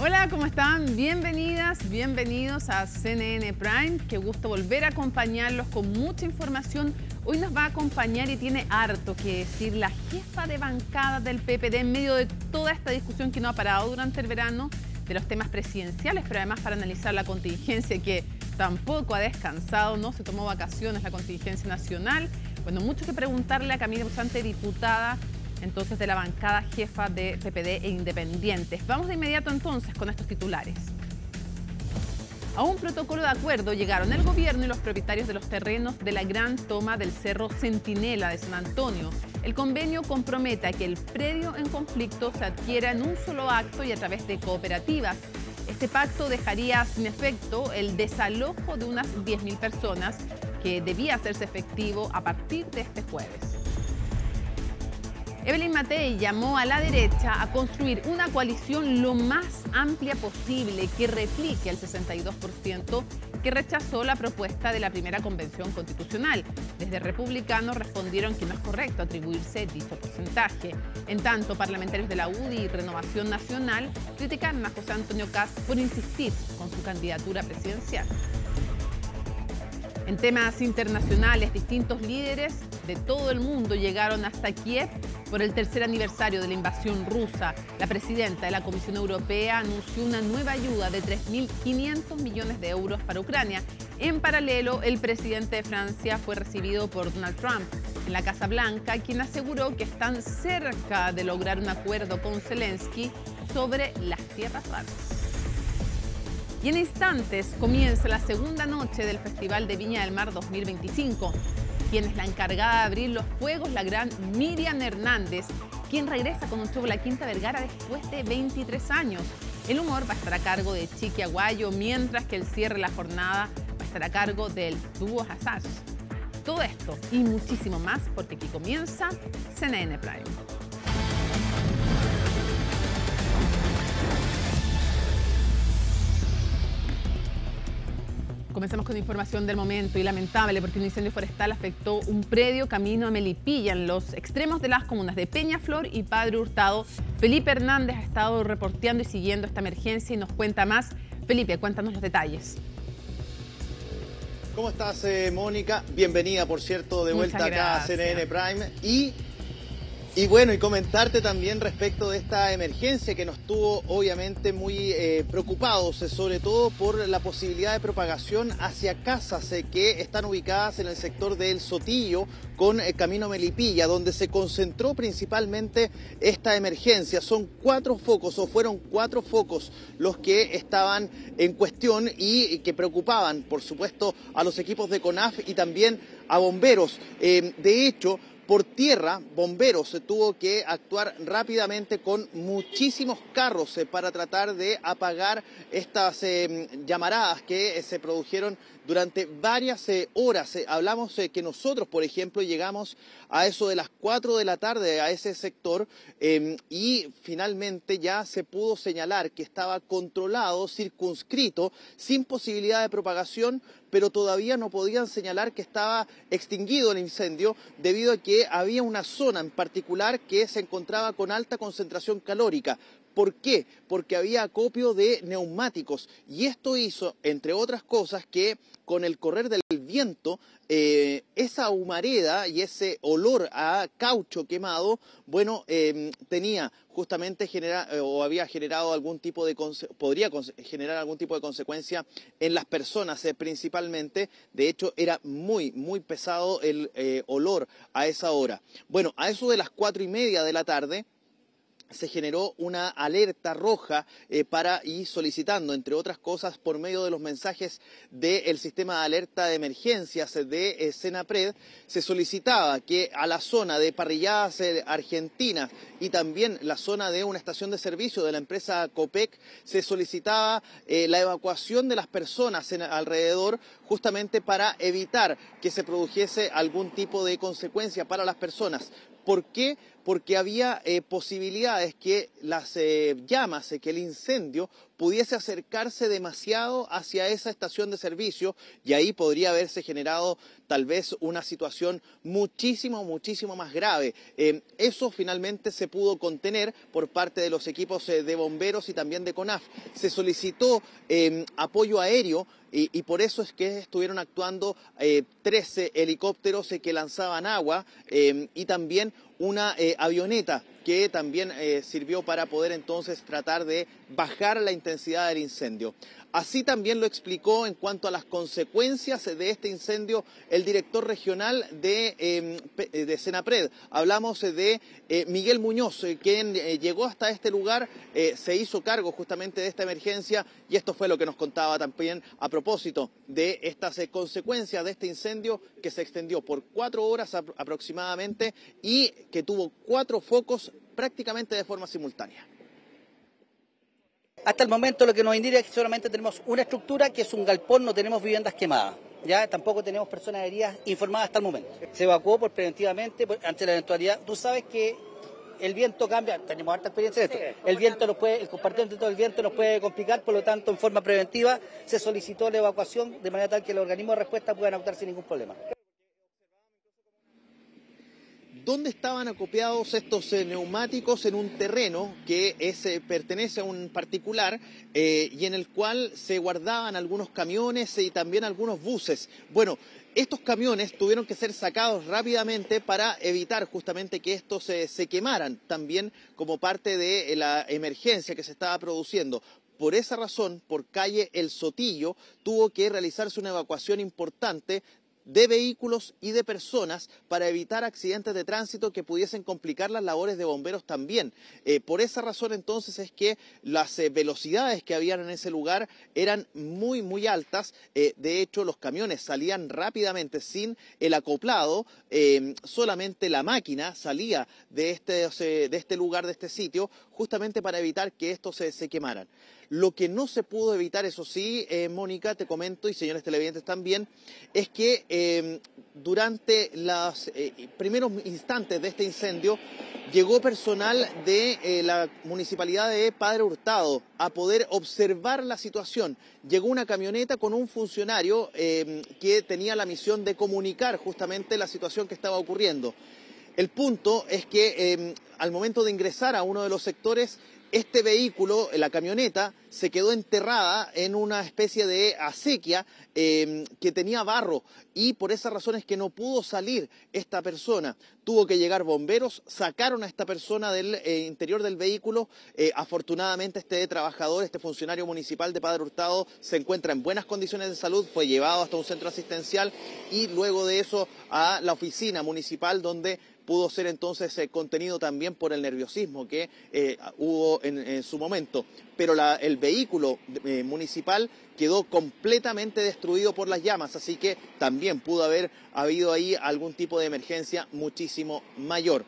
Hola, ¿cómo están? Bienvenidas, bienvenidos a CNN Prime. Qué gusto volver a acompañarlos con mucha información. Hoy nos va a acompañar y tiene harto que decir la jefa de bancada del PPD en medio de toda esta discusión que no ha parado durante el verano de los temas presidenciales, pero además para analizar la contingencia que tampoco ha descansado, no se tomó vacaciones la contingencia nacional. Bueno, mucho que preguntarle a Camila Busante, diputada entonces de la bancada jefa de PPD e Independientes. Vamos de inmediato entonces con estos titulares. A un protocolo de acuerdo llegaron el gobierno y los propietarios de los terrenos de la gran toma del Cerro Centinela de San Antonio. El convenio compromete a que el predio en conflicto se adquiera en un solo acto y a través de cooperativas. Este pacto dejaría sin efecto el desalojo de unas 10.000 personas que debía hacerse efectivo a partir de este jueves. Evelyn Matei llamó a la derecha a construir una coalición lo más amplia posible que replique al 62% que rechazó la propuesta de la primera convención constitucional. Desde republicanos respondieron que no es correcto atribuirse dicho porcentaje. En tanto, parlamentarios de la UDI y Renovación Nacional criticaron a José Antonio Kast por insistir con su candidatura presidencial. En temas internacionales, distintos líderes de todo el mundo llegaron hasta Kiev por el tercer aniversario de la invasión rusa. La presidenta de la Comisión Europea anunció una nueva ayuda de 3.500 millones de euros para Ucrania. En paralelo, el presidente de Francia fue recibido por Donald Trump en la Casa Blanca, quien aseguró que están cerca de lograr un acuerdo con Zelensky sobre las tierras raras. Y en instantes comienza la segunda noche del Festival de Viña del Mar 2025. Quien es la encargada de abrir los fuegos, la gran Miriam Hernández, quien regresa con un show La Quinta Vergara después de 23 años. El humor va a estar a cargo de Chiqui Aguayo, mientras que el cierre de la jornada va a estar a cargo del dúo Hassach. Todo esto y muchísimo más, porque aquí comienza CNN Prime. Comenzamos con información del momento y lamentable porque un incendio forestal afectó un predio camino a Melipilla en los extremos de las comunas de Peñaflor y Padre Hurtado. Felipe Hernández ha estado reporteando y siguiendo esta emergencia y nos cuenta más. Felipe, cuéntanos los detalles. ¿Cómo estás, Mónica? Bienvenida, por cierto, de vuelta acá a CNN Prime. Y bueno, y comentarte también respecto de esta emergencia que nos tuvo obviamente muy preocupados, sobre todo por la posibilidad de propagación hacia casas que están ubicadas en el sector del Sotillo con Camino Melipilla, donde se concentró principalmente esta emergencia. Son 4 focos, o fueron 4 focos los que estaban en cuestión y que preocupaban, por supuesto, a los equipos de CONAF y también a bomberos. De hecho, por tierra, bomberos tuvo que actuar rápidamente con muchísimos carros para tratar de apagar estas llamaradas que se produjeron durante varias horas. Hablamos que nosotros, por ejemplo, llegamos a eso de las 4 de la tarde a ese sector y finalmente ya se pudo señalar que estaba controlado, circunscrito, sin posibilidad de propagación, pero todavía no podían señalar que estaba extinguido el incendio debido a que había una zona en particular que se encontraba con alta concentración calórica. ¿Por qué? Porque había acopio de neumáticos y esto hizo, entre otras cosas, que con el correr del viento, esa humareda y ese olor a caucho quemado, bueno, tenía justamente había generado algún tipo de podría generar algún tipo de consecuencia en las personas, principalmente. De hecho, era muy pesado el olor a esa hora. Bueno, a eso de las 4:30 de la tarde, se generó una alerta roja para ir solicitando, entre otras cosas, por medio de los mensajes del sistema de alerta de emergencias de Senapred, se solicitaba que a la zona de parrilladas argentinas y también la zona de una estación de servicio de la empresa Copec, se solicitaba la evacuación de las personas alrededor, justamente para evitar que se produjese algún tipo de consecuencia para las personas. ¿Por qué? porque había posibilidades que las llamas, que el incendio pudiese acercarse demasiado hacia esa estación de servicio y ahí podría haberse generado tal vez una situación muchísimo más grave. Eso finalmente se pudo contener por parte de los equipos de bomberos y también de CONAF. Se solicitó apoyo aéreo y por eso es que estuvieron actuando 13 helicópteros que lanzaban agua y también una avioneta que también sirvió para poder entonces tratar de bajar la intensidad del incendio. Así también lo explicó en cuanto a las consecuencias de este incendio el director regional de Senapred. Hablamos de Miguel Muñoz, quien llegó hasta este lugar, se hizo cargo justamente de esta emergencia y esto fue lo que nos contaba también a propósito de estas consecuencias de este incendio que se extendió por 4 horas aproximadamente y que tuvo 4 focos prácticamente de forma simultánea. Hasta el momento lo que nos indica es que solamente tenemos una estructura que es un galpón, no tenemos viviendas quemadas. Ya tampoco tenemos personas heridas informadas hasta el momento. Se evacuó preventivamente ante la eventualidad. Tú sabes que el viento cambia, tenemos harta experiencia en esto. El viento el compartiente de todo el viento nos puede complicar, por lo tanto en forma preventiva se solicitó la evacuación de manera tal que los organismos de respuesta puedan actuar sin ningún problema. ¿Dónde estaban acopiados estos neumáticos? En un terreno que pertenece a un particular y en el cual se guardaban algunos camiones y también algunos buses. Bueno, estos camiones tuvieron que ser sacados rápidamente para evitar justamente que estos se quemaran, también como parte de la emergencia que se estaba produciendo. Por esa razón, por calle El Sotillo, tuvo que realizarse una evacuación importante de vehículos y de personas para evitar accidentes de tránsito que pudiesen complicar las labores de bomberos también. Por esa razón entonces es que las velocidades que habían en ese lugar eran muy altas. De hecho, los camiones salían rápidamente sin el acoplado, solamente la máquina salía de este lugar, de este sitio, justamente para evitar que estos se quemaran. Lo que no se pudo evitar, eso sí, Mónica, te comento, y señores televidentes también, es que durante los primeros instantes de este incendio llegó personal de la municipalidad de Padre Hurtado a poder observar la situación. Llegó una camioneta con un funcionario que tenía la misión de comunicar justamente la situación que estaba ocurriendo. El punto es que al momento de ingresar a uno de los sectores, este vehículo, la camioneta, se quedó enterrada en una especie de acequia que tenía barro y por esa razón es que no pudo salir esta persona. Tuvo que llegar bomberos, sacaron a esta persona del interior del vehículo. Afortunadamente este trabajador, este funcionario municipal de Padre Hurtado se encuentra en buenas condiciones de salud, fue llevado hasta un centro asistencial y luego de eso a la oficina municipal donde pudo ser entonces contenido también por el nerviosismo que hubo en su momento. Pero el vehículo municipal quedó completamente destruido por las llamas, así que también pudo haber habido ahí algún tipo de emergencia muchísimo mayor.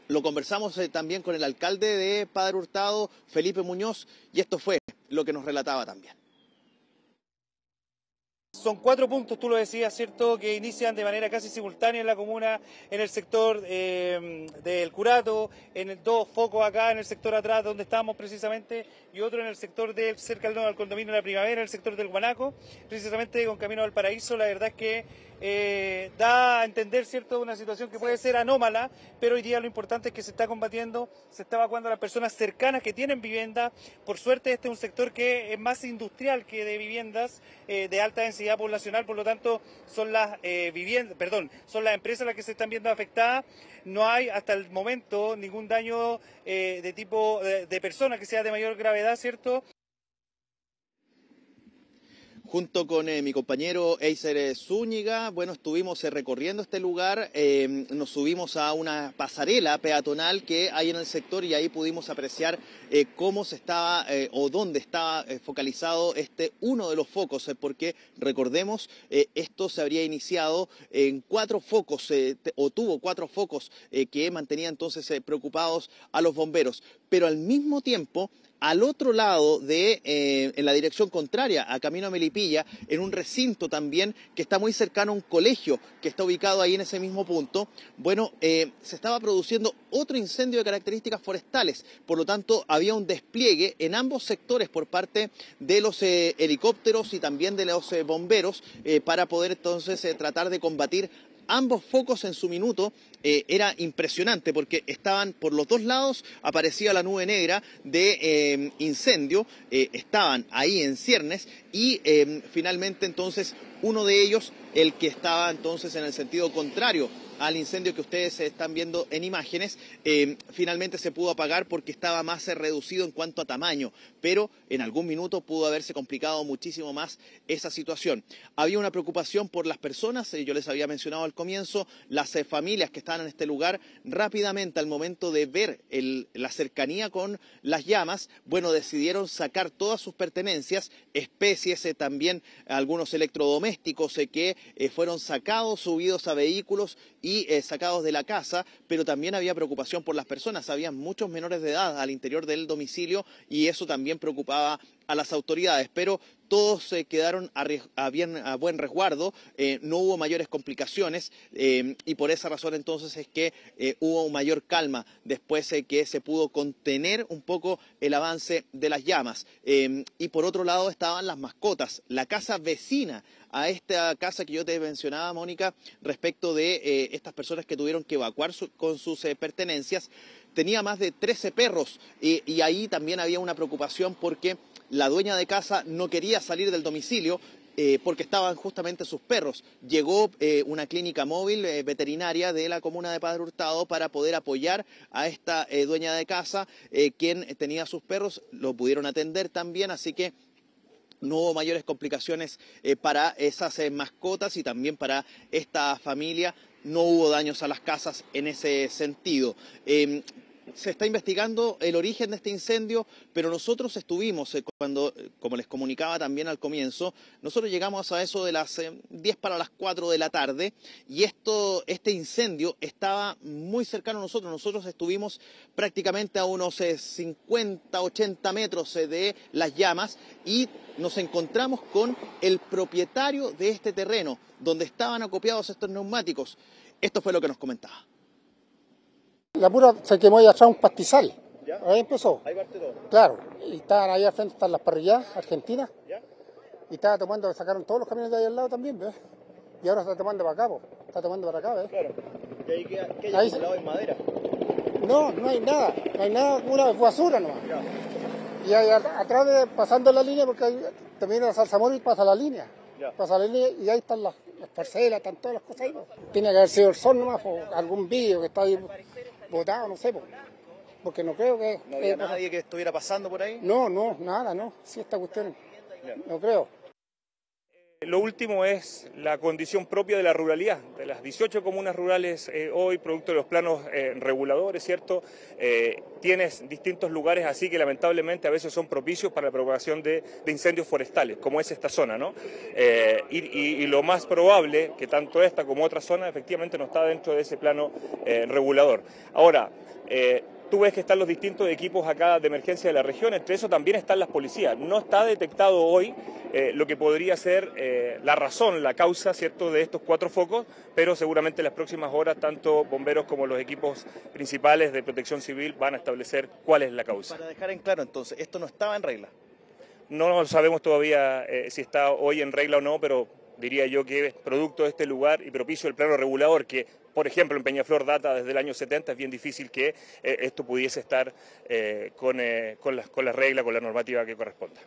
Lo conversamos también con el alcalde de Padre Hurtado, Felipe Muñoz, y esto fue lo que nos relataba también. Son 4 puntos, tú lo decías, ¿cierto?, que inician de manera casi simultánea en la comuna, en el sector del Curato, en 2 focos acá en el sector atrás donde estábamos precisamente, y otro en el sector cerca del condominio de la Primavera, en el sector del Guanaco, precisamente con camino al Paraíso. La verdad es que da a entender, ¿cierto?, una situación que puede ser anómala, pero hoy día lo importante es que se está combatiendo, se está evacuando a las personas cercanas que tienen vivienda. Por suerte este es un sector que es más industrial que de viviendas de alta densidad poblacional, por lo tanto son las son las empresas las que se están viendo afectadas. No hay hasta el momento ningún daño de tipo de persona que sea de mayor gravedad, ¿cierto? Junto con mi compañero Eiser Zúñiga, bueno, estuvimos recorriendo este lugar, nos subimos a una pasarela peatonal que hay en el sector y ahí pudimos apreciar cómo se estaba o dónde estaba focalizado uno de los focos, porque recordemos, esto se habría iniciado en 4 focos, o tuvo 4 focos que mantenían entonces preocupados a los bomberos, pero al mismo tiempo al otro lado en la dirección contraria, a camino a Melipilla, en un recinto también que está muy cercano a un colegio que está ubicado ahí en ese mismo punto, bueno, se estaba produciendo otro incendio de características forestales. Por lo tanto, había un despliegue en ambos sectores por parte de los helicópteros y también de los bomberos para poder entonces tratar de combatir ambos focos en su minuto. Era impresionante porque estaban por los dos lados, aparecía la nube negra de incendio, estaban ahí en ciernes y finalmente entonces uno de ellos, el que estaba entonces en el sentido contrario al incendio que ustedes están viendo en imágenes, finalmente se pudo apagar porque estaba más reducido en cuanto a tamaño, pero en algún minuto pudo haberse complicado muchísimo más esa situación. Había una preocupación por las personas, yo les había mencionado al comienzo, las familias que estaban en este lugar rápidamente al momento de ver la cercanía con las llamas, bueno, decidieron sacar todas sus pertenencias, especies, también algunos electrodomésticos que fueron sacados, subidos a vehículos y sacados de la casa, pero también había preocupación por las personas. Había muchos menores de edad al interior del domicilio y eso también preocupaba a las autoridades, pero todos quedaron a buen resguardo, no hubo mayores complicaciones y por esa razón entonces es que hubo mayor calma después que se pudo contener un poco el avance de las llamas. Y por otro lado estaban las mascotas, la casa vecina a esta casa que yo te mencionaba, Mónica, respecto de estas personas que tuvieron que evacuar con sus pertenencias. Tenía más de 13 perros y ahí también había una preocupación porque la dueña de casa no quería salir del domicilio porque estaban justamente sus perros. Llegó una clínica móvil veterinaria de la comuna de Padre Hurtado para poder apoyar a esta dueña de casa, quien tenía sus perros, lo pudieron atender también, así que no hubo mayores complicaciones para esas mascotas y también para esta familia. No hubo daños a las casas en ese sentido. Se está investigando el origen de este incendio, pero nosotros estuvimos cuando, como les comunicaba también al comienzo, nosotros llegamos a eso de las 10 para las 4 de la tarde y este incendio estaba muy cercano a nosotros. Nosotros estuvimos prácticamente a unos 50, 80 metros de las llamas y nos encontramos con el propietario de este terreno, donde estaban acopiados estos neumáticos. Esto fue lo que nos comentaba. La pura se quemó ahí atrás un pastizal. ¿Ya? Ahí empezó. Ahí parte todo. Claro. Y estaban ahí al frente, están las parrillas argentinas. ¿Ya? Y estaba tomando, sacaron todos los camiones de ahí al lado también, ¿ves? Y ahora está tomando para acá, po. Está tomando para acá, ¿ves? Claro. ¿Y ahí qué hay acumulado en madera? No, no hay nada. No hay nada, una basura nomás. Ya. Y ahí atrás, pasando la línea, porque ahí también la Salsamor y pasa la línea. Ya. Pasa la línea y ahí están las parcelas, están todas las cosas ahí, po. Tiene que haber sido el sol nomás, o algún vídeo que está ahí botado, no sé, porque no creo que... ¿No había nadie que estuviera pasando por ahí? No, nada, no. Sí, esta cuestión, no creo. Lo último es la condición propia de la ruralidad, de las 18 comunas rurales hoy, producto de los planos reguladores, ¿cierto? Tienes distintos lugares así que lamentablemente a veces son propicios para la propagación de incendios forestales, como es esta zona, ¿no? Y lo más probable que tanto esta como otra zona efectivamente no está dentro de ese plano regulador. Ahora, tú ves que están los distintos equipos acá de emergencia de la región, entre eso también están las policías. No está detectado hoy lo que podría ser la razón, la causa, ¿cierto?, de estos 4 focos, pero seguramente en las próximas horas tanto bomberos como los equipos principales de protección civil van a establecer cuál es la causa. Para dejar en claro entonces, ¿esto no estaba en regla? No sabemos todavía si está hoy en regla o no, pero diría yo que es producto de este lugar y propicio del plano regulador que, por ejemplo, en Peñaflor data desde el año 70, es bien difícil que esto pudiese estar con la regla, con la normativa que corresponda.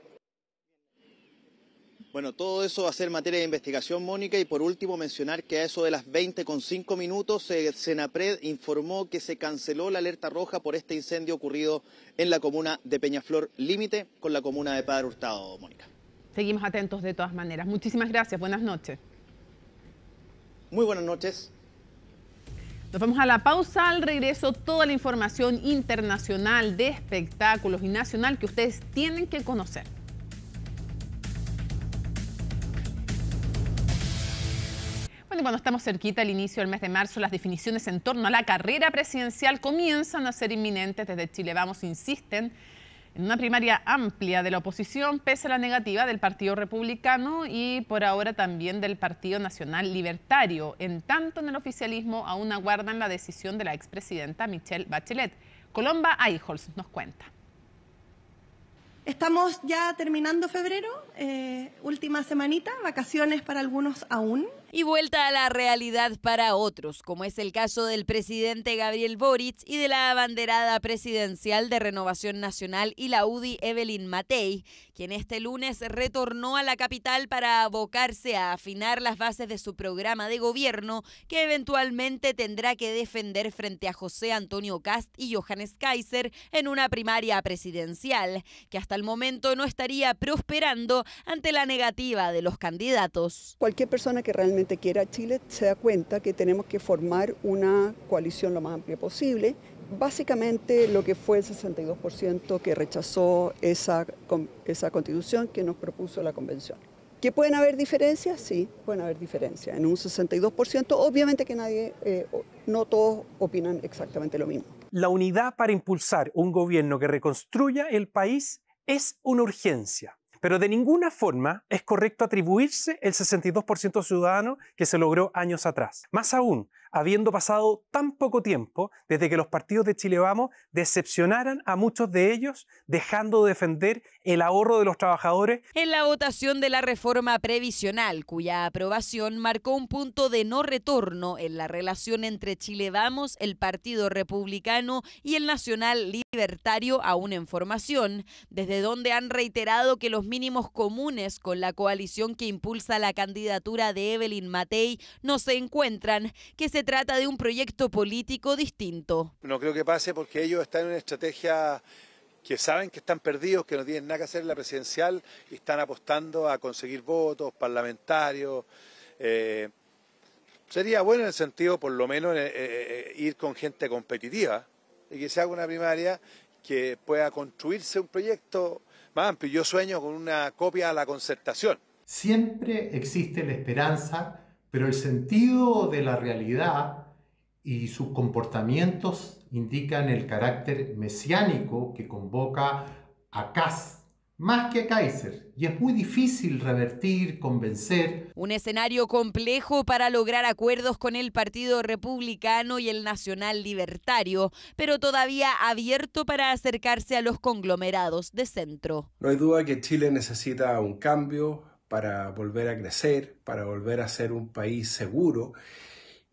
Bueno, todo eso va a ser materia de investigación, Mónica, y por último mencionar que a eso de las 20:05 Senapred informó que se canceló la alerta roja por este incendio ocurrido en la comuna de Peñaflor, límite con la comuna de Padre Hurtado, Mónica. Seguimos atentos de todas maneras. Muchísimas gracias, buenas noches. Muy buenas noches. Nos vamos a la pausa, al regreso toda la información internacional de espectáculos y nacional que ustedes tienen que conocer. Bueno, cuando estamos cerquita al inicio del mes de marzo, las definiciones en torno a la carrera presidencial comienzan a ser inminentes. Desde Chile Vamos insisten en una primaria amplia de la oposición, pese a la negativa del Partido Republicano y por ahora también del Partido Nacional Libertario. En tanto, en el oficialismo aún aguardan la decisión de la expresidenta Michelle Bachelet. Colomba Eichholz nos cuenta. Estamos ya terminando febrero, última semanita, vacaciones para algunos aún. Y vuelta a la realidad para otros, como es el caso del presidente Gabriel Boric y de la abanderada presidencial de Renovación Nacional y la UDI Evelyn Matei, quien este lunes retornó a la capital para abocarse a afinar las bases de su programa de gobierno, que eventualmente tendrá que defender frente a José Antonio Kast y Johannes Kaiser en una primaria presidencial, que hasta el momento no estaría prosperando ante la negativa de los candidatos. Cualquier persona que realmente quiera Chile se da cuenta que tenemos que formar una coalición lo más amplia posible. Básicamente lo que fue el 62% que rechazó esa constitución que nos propuso la convención. ¿Que pueden haber diferencias? Sí, pueden haber diferencias. En un 62%, obviamente que no todos opinan exactamente lo mismo. La unidad para impulsar un gobierno que reconstruya el país es una urgencia. Pero de ninguna forma es correcto atribuirse el 62% ciudadano que se logró años atrás. Más aún, habiendo pasado tan poco tiempo desde que los partidos de Chile Vamos decepcionaran a muchos de ellos, dejando de defender el ahorro de los trabajadores. En la votación de la reforma previsional, cuya aprobación marcó un punto de no retorno en la relación entre Chile Vamos, el Partido Republicano y el Nacional Libertario, aún en formación, desde donde han reiterado que los mínimos comunes con la coalición que impulsa la candidatura de Evelyn Matei no se encuentran, que se trata de un proyecto político distinto. No creo que pase porque ellos están en una estrategia que saben que están perdidos, que no tienen nada que hacer en la presidencial y están apostando a conseguir votos parlamentarios. Sería bueno en el sentido, por lo menos, ir con gente competitiva y que se haga una primaria que pueda construirse un proyecto más amplio. Yo sueño con una copia a la concertación. Siempre existe la esperanza, pero el sentido de la realidad y sus comportamientos indican el carácter mesiánico que convoca a Kast más que a Kaiser, y es muy difícil revertir, convencer. Un escenario complejo para lograr acuerdos con el Partido Republicano y el Nacional Libertario, pero todavía abierto para acercarse a los conglomerados de centro. No hay duda que Chile necesita un cambio para volver a crecer, para volver a ser un país seguro,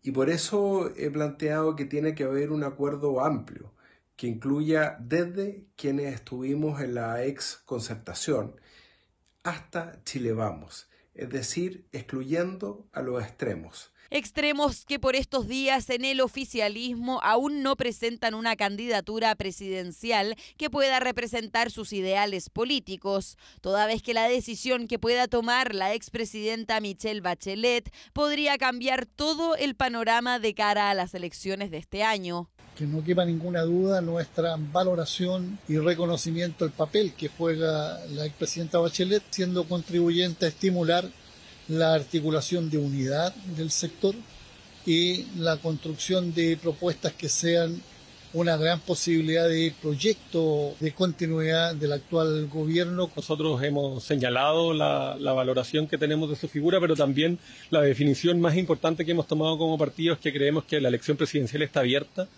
y por eso he planteado que tiene que haber un acuerdo amplio, que incluya desde quienes estuvimos en la ex concertación hasta Chile Vamos, es decir, excluyendo a los extremos. Extremos que por estos días en el oficialismo aún no presentan una candidatura presidencial que pueda representar sus ideales políticos, toda vez que la decisión que pueda tomar la expresidenta Michelle Bachelet podría cambiar todo el panorama de cara a las elecciones de este año. Que no quepa ninguna duda nuestra valoración y reconocimiento del papel que juega la expresidenta Bachelet, siendo contribuyente a estimular la articulación de unidad del sector y la construcción de propuestas que sean una gran posibilidad de proyecto de continuidad del actual gobierno. Nosotros hemos señalado la valoración que tenemos de su figura, pero también la definición más importante que hemos tomado como partido es que creemos que la elección presidencial está abierta,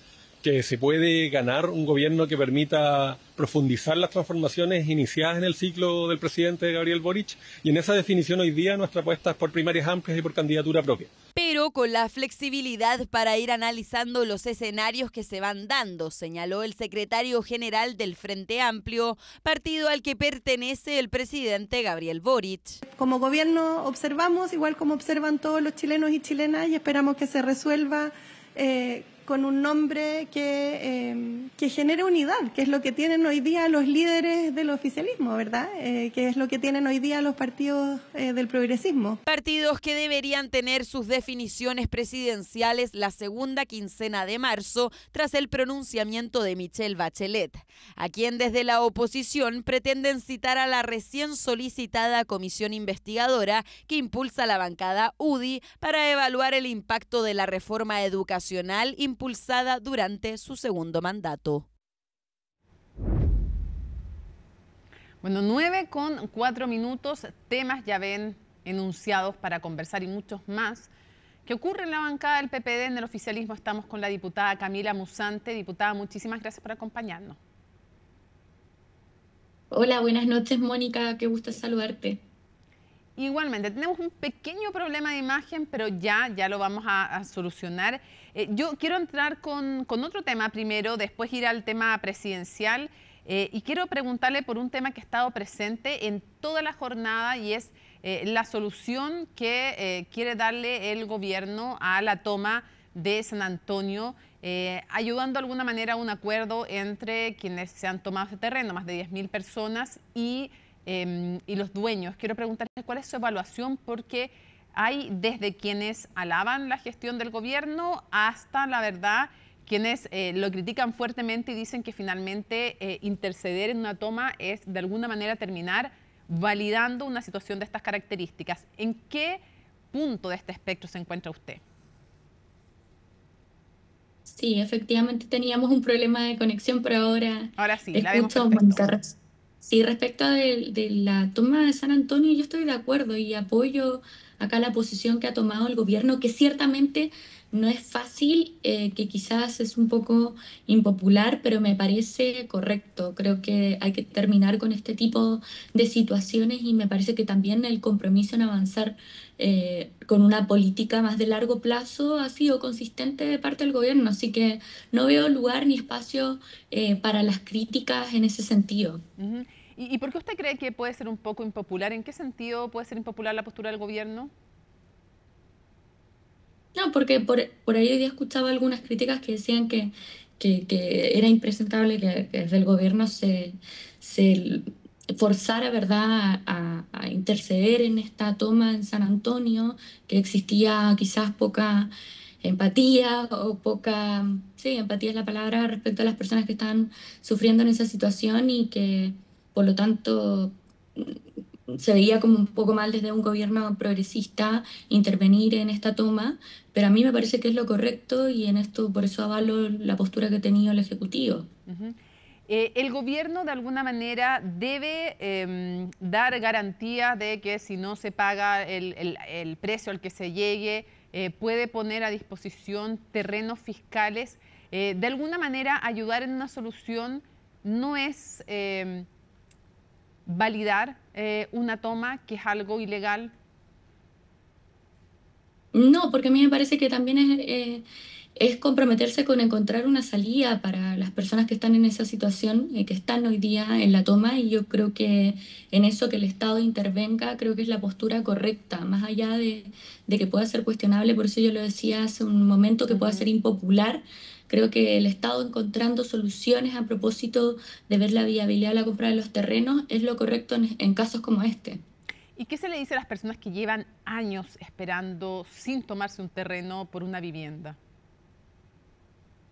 que se puede ganar un gobierno que permita profundizar las transformaciones iniciadas en el ciclo del presidente Gabriel Boric, y en esa definición hoy día nuestra apuesta es por primarias amplias y por candidatura propia. Pero con la flexibilidad para ir analizando los escenarios que se van dando, señaló el secretario general del Frente Amplio, partido al que pertenece el presidente Gabriel Boric. Como gobierno observamos, igual como observan todos los chilenos y chilenas, y esperamos que se resuelva con un nombre que genere unidad, que es lo que tienen hoy día los líderes del oficialismo, ¿verdad? Que es lo que tienen hoy día los partidos del progresismo. Partidos que deberían tener sus definiciones presidenciales la segunda quincena de marzo, tras el pronunciamiento de Michelle Bachelet, a quien desde la oposición pretenden citar a la recién solicitada comisión investigadora que impulsa la bancada UDI para evaluar el impacto de la reforma educacional impulsada durante su segundo mandato. Bueno, 9:04, temas ya ven enunciados para conversar y muchos más. ¿Qué ocurre en la bancada del PPD? En el oficialismo estamos con la diputada Camila Musante. Diputada, muchísimas gracias por acompañarnos. Hola, buenas noches, Mónica, qué gusto saludarte. Igualmente, tenemos un pequeño problema de imagen, pero ya lo vamos a solucionar. Yo quiero entrar con otro tema primero, después ir al tema presidencial. Y quiero preguntarle por un tema que ha estado presente en toda la jornada y es la solución que quiere darle el gobierno a la toma de San Antonio, ayudando de alguna manera a un acuerdo entre quienes se han tomado ese terreno, más de 10.000 personas, y los dueños. Quiero preguntarle cuál es su evaluación, porque hay desde quienes alaban la gestión del gobierno hasta, la verdad, quienes lo critican fuertemente y dicen que finalmente interceder en una toma es de alguna manera terminar validando una situación de estas características. ¿En qué punto de este espectro se encuentra usted? Sí, efectivamente teníamos un problema de conexión, pero ahora sí, te la vemos escucho, perfecto. Mónica. Sí, respecto de la toma de San Antonio, yo estoy de acuerdo y apoyo acá la posición que ha tomado el gobierno, que ciertamente no es fácil, que quizás es un poco impopular, pero me parece correcto. Creo que hay que terminar con este tipo de situaciones y me parece que también el compromiso en avanzar con una política más de largo plazo ha sido consistente de parte del gobierno, así que no veo lugar ni espacio para las críticas en ese sentido. ¿Y por qué usted cree que puede ser un poco impopular? ¿En qué sentido puede ser impopular la postura del gobierno? No, porque por ahí hoy día escuchaba algunas críticas que decían que era impresentable que desde el gobierno se forzara, ¿verdad?, a interceder en esta toma en San Antonio, que existía quizás poca empatía o poca, sí, empatía es la palabra, respecto a las personas que están sufriendo en esa situación y que por lo tanto se veía como un poco mal desde un gobierno progresista intervenir en esta toma, pero a mí me parece que es lo correcto y en esto por eso avalo la postura que ha tenido el Ejecutivo. El gobierno de alguna manera debe dar garantías de que si no se paga el precio al que se llegue, puede poner a disposición terrenos fiscales. De alguna manera ayudar en una solución no es validar una toma que es algo ilegal. No, porque a mí me parece que también es comprometerse con encontrar una salida para las personas que están en esa situación, que están hoy día en la toma, y yo creo que en eso que el Estado intervenga, creo que es la postura correcta, más allá de que pueda ser cuestionable, por eso yo lo decía hace un momento, que pueda ser impopular. Creo que el Estado encontrando soluciones a propósito de ver la viabilidad de la compra de los terrenos es lo correcto en casos como este. ¿Y qué se le dice a las personas que llevan años esperando sin tomarse un terreno por una vivienda?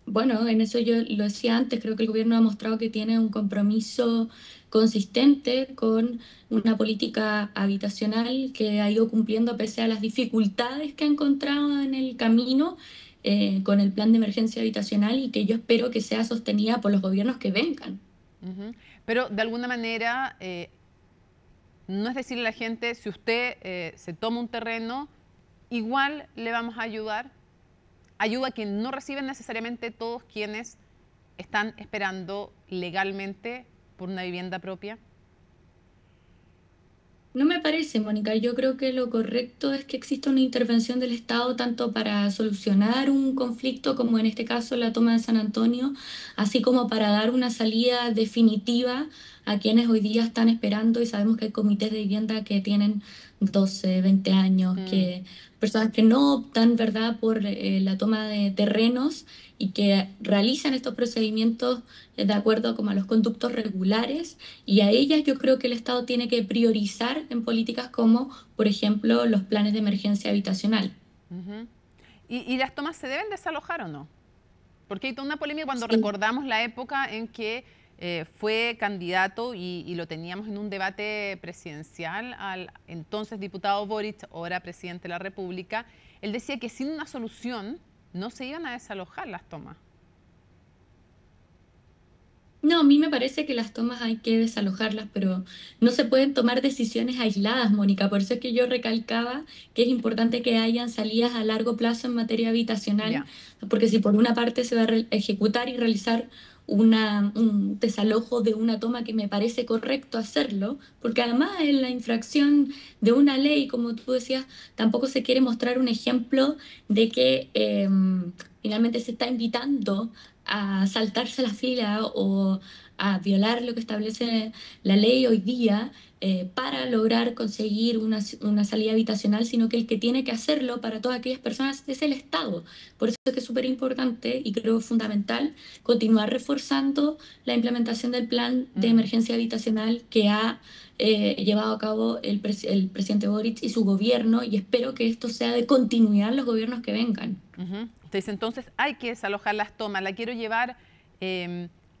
Bueno, en eso yo lo decía antes, creo que el gobierno ha mostrado que tiene un compromiso consistente con una política habitacional que ha ido cumpliendo pese a las dificultades que ha encontrado en el camino con el plan de emergencia habitacional y que yo espero que sea sostenida por los gobiernos que vengan. Pero de alguna manera, no es decirle a la gente, si usted se toma un terreno, igual le vamos a ayudar. Ayuda que no reciben necesariamente todos quienes están esperando legalmente por una vivienda propia. No me parece, Mónica. Yo creo que lo correcto es que exista una intervención del Estado tanto para solucionar un conflicto, como en este caso la toma de San Antonio, así como para dar una salida definitiva a quienes hoy día están esperando, y sabemos que hay comités de vivienda que tienen 12, 20 años, que personas que no optan, ¿verdad?, por la toma de terrenos y que realizan estos procedimientos de acuerdo como a los conductos regulares, y a ellas yo creo que el Estado tiene que priorizar en políticas como, por ejemplo, los planes de emergencia habitacional. ¿Y las tomas se deben desalojar o no? Porque hay toda una polémica cuando recordamos la época en que fue candidato y lo teníamos en un debate presidencial al entonces diputado Boric, ahora presidente de la República. Él decía que sin una solución no se iban a desalojar las tomas. No, a mí me parece que las tomas hay que desalojarlas, pero no se pueden tomar decisiones aisladas, Mónica. Por eso es que yo recalcaba que es importante que hayan salidas a largo plazo en materia habitacional, porque si por una parte se va a ejecutar y realizar un desalojo de una toma, que me parece correcto hacerlo, porque además en la infracción de una ley, como tú decías, tampoco se quiere mostrar un ejemplo de que finalmente se está invitando a saltarse la fila o a violar lo que establece la ley hoy día para lograr conseguir una salida habitacional, sino que el que tiene que hacerlo para todas aquellas personas es el Estado. Por eso es que es súper importante y creo fundamental continuar reforzando la implementación del plan de emergencia habitacional que ha llevado a cabo el presidente Boric y su gobierno, y espero que esto sea de continuidad en los gobiernos que vengan. Entonces hay que desalojar las tomas. La quiero llevar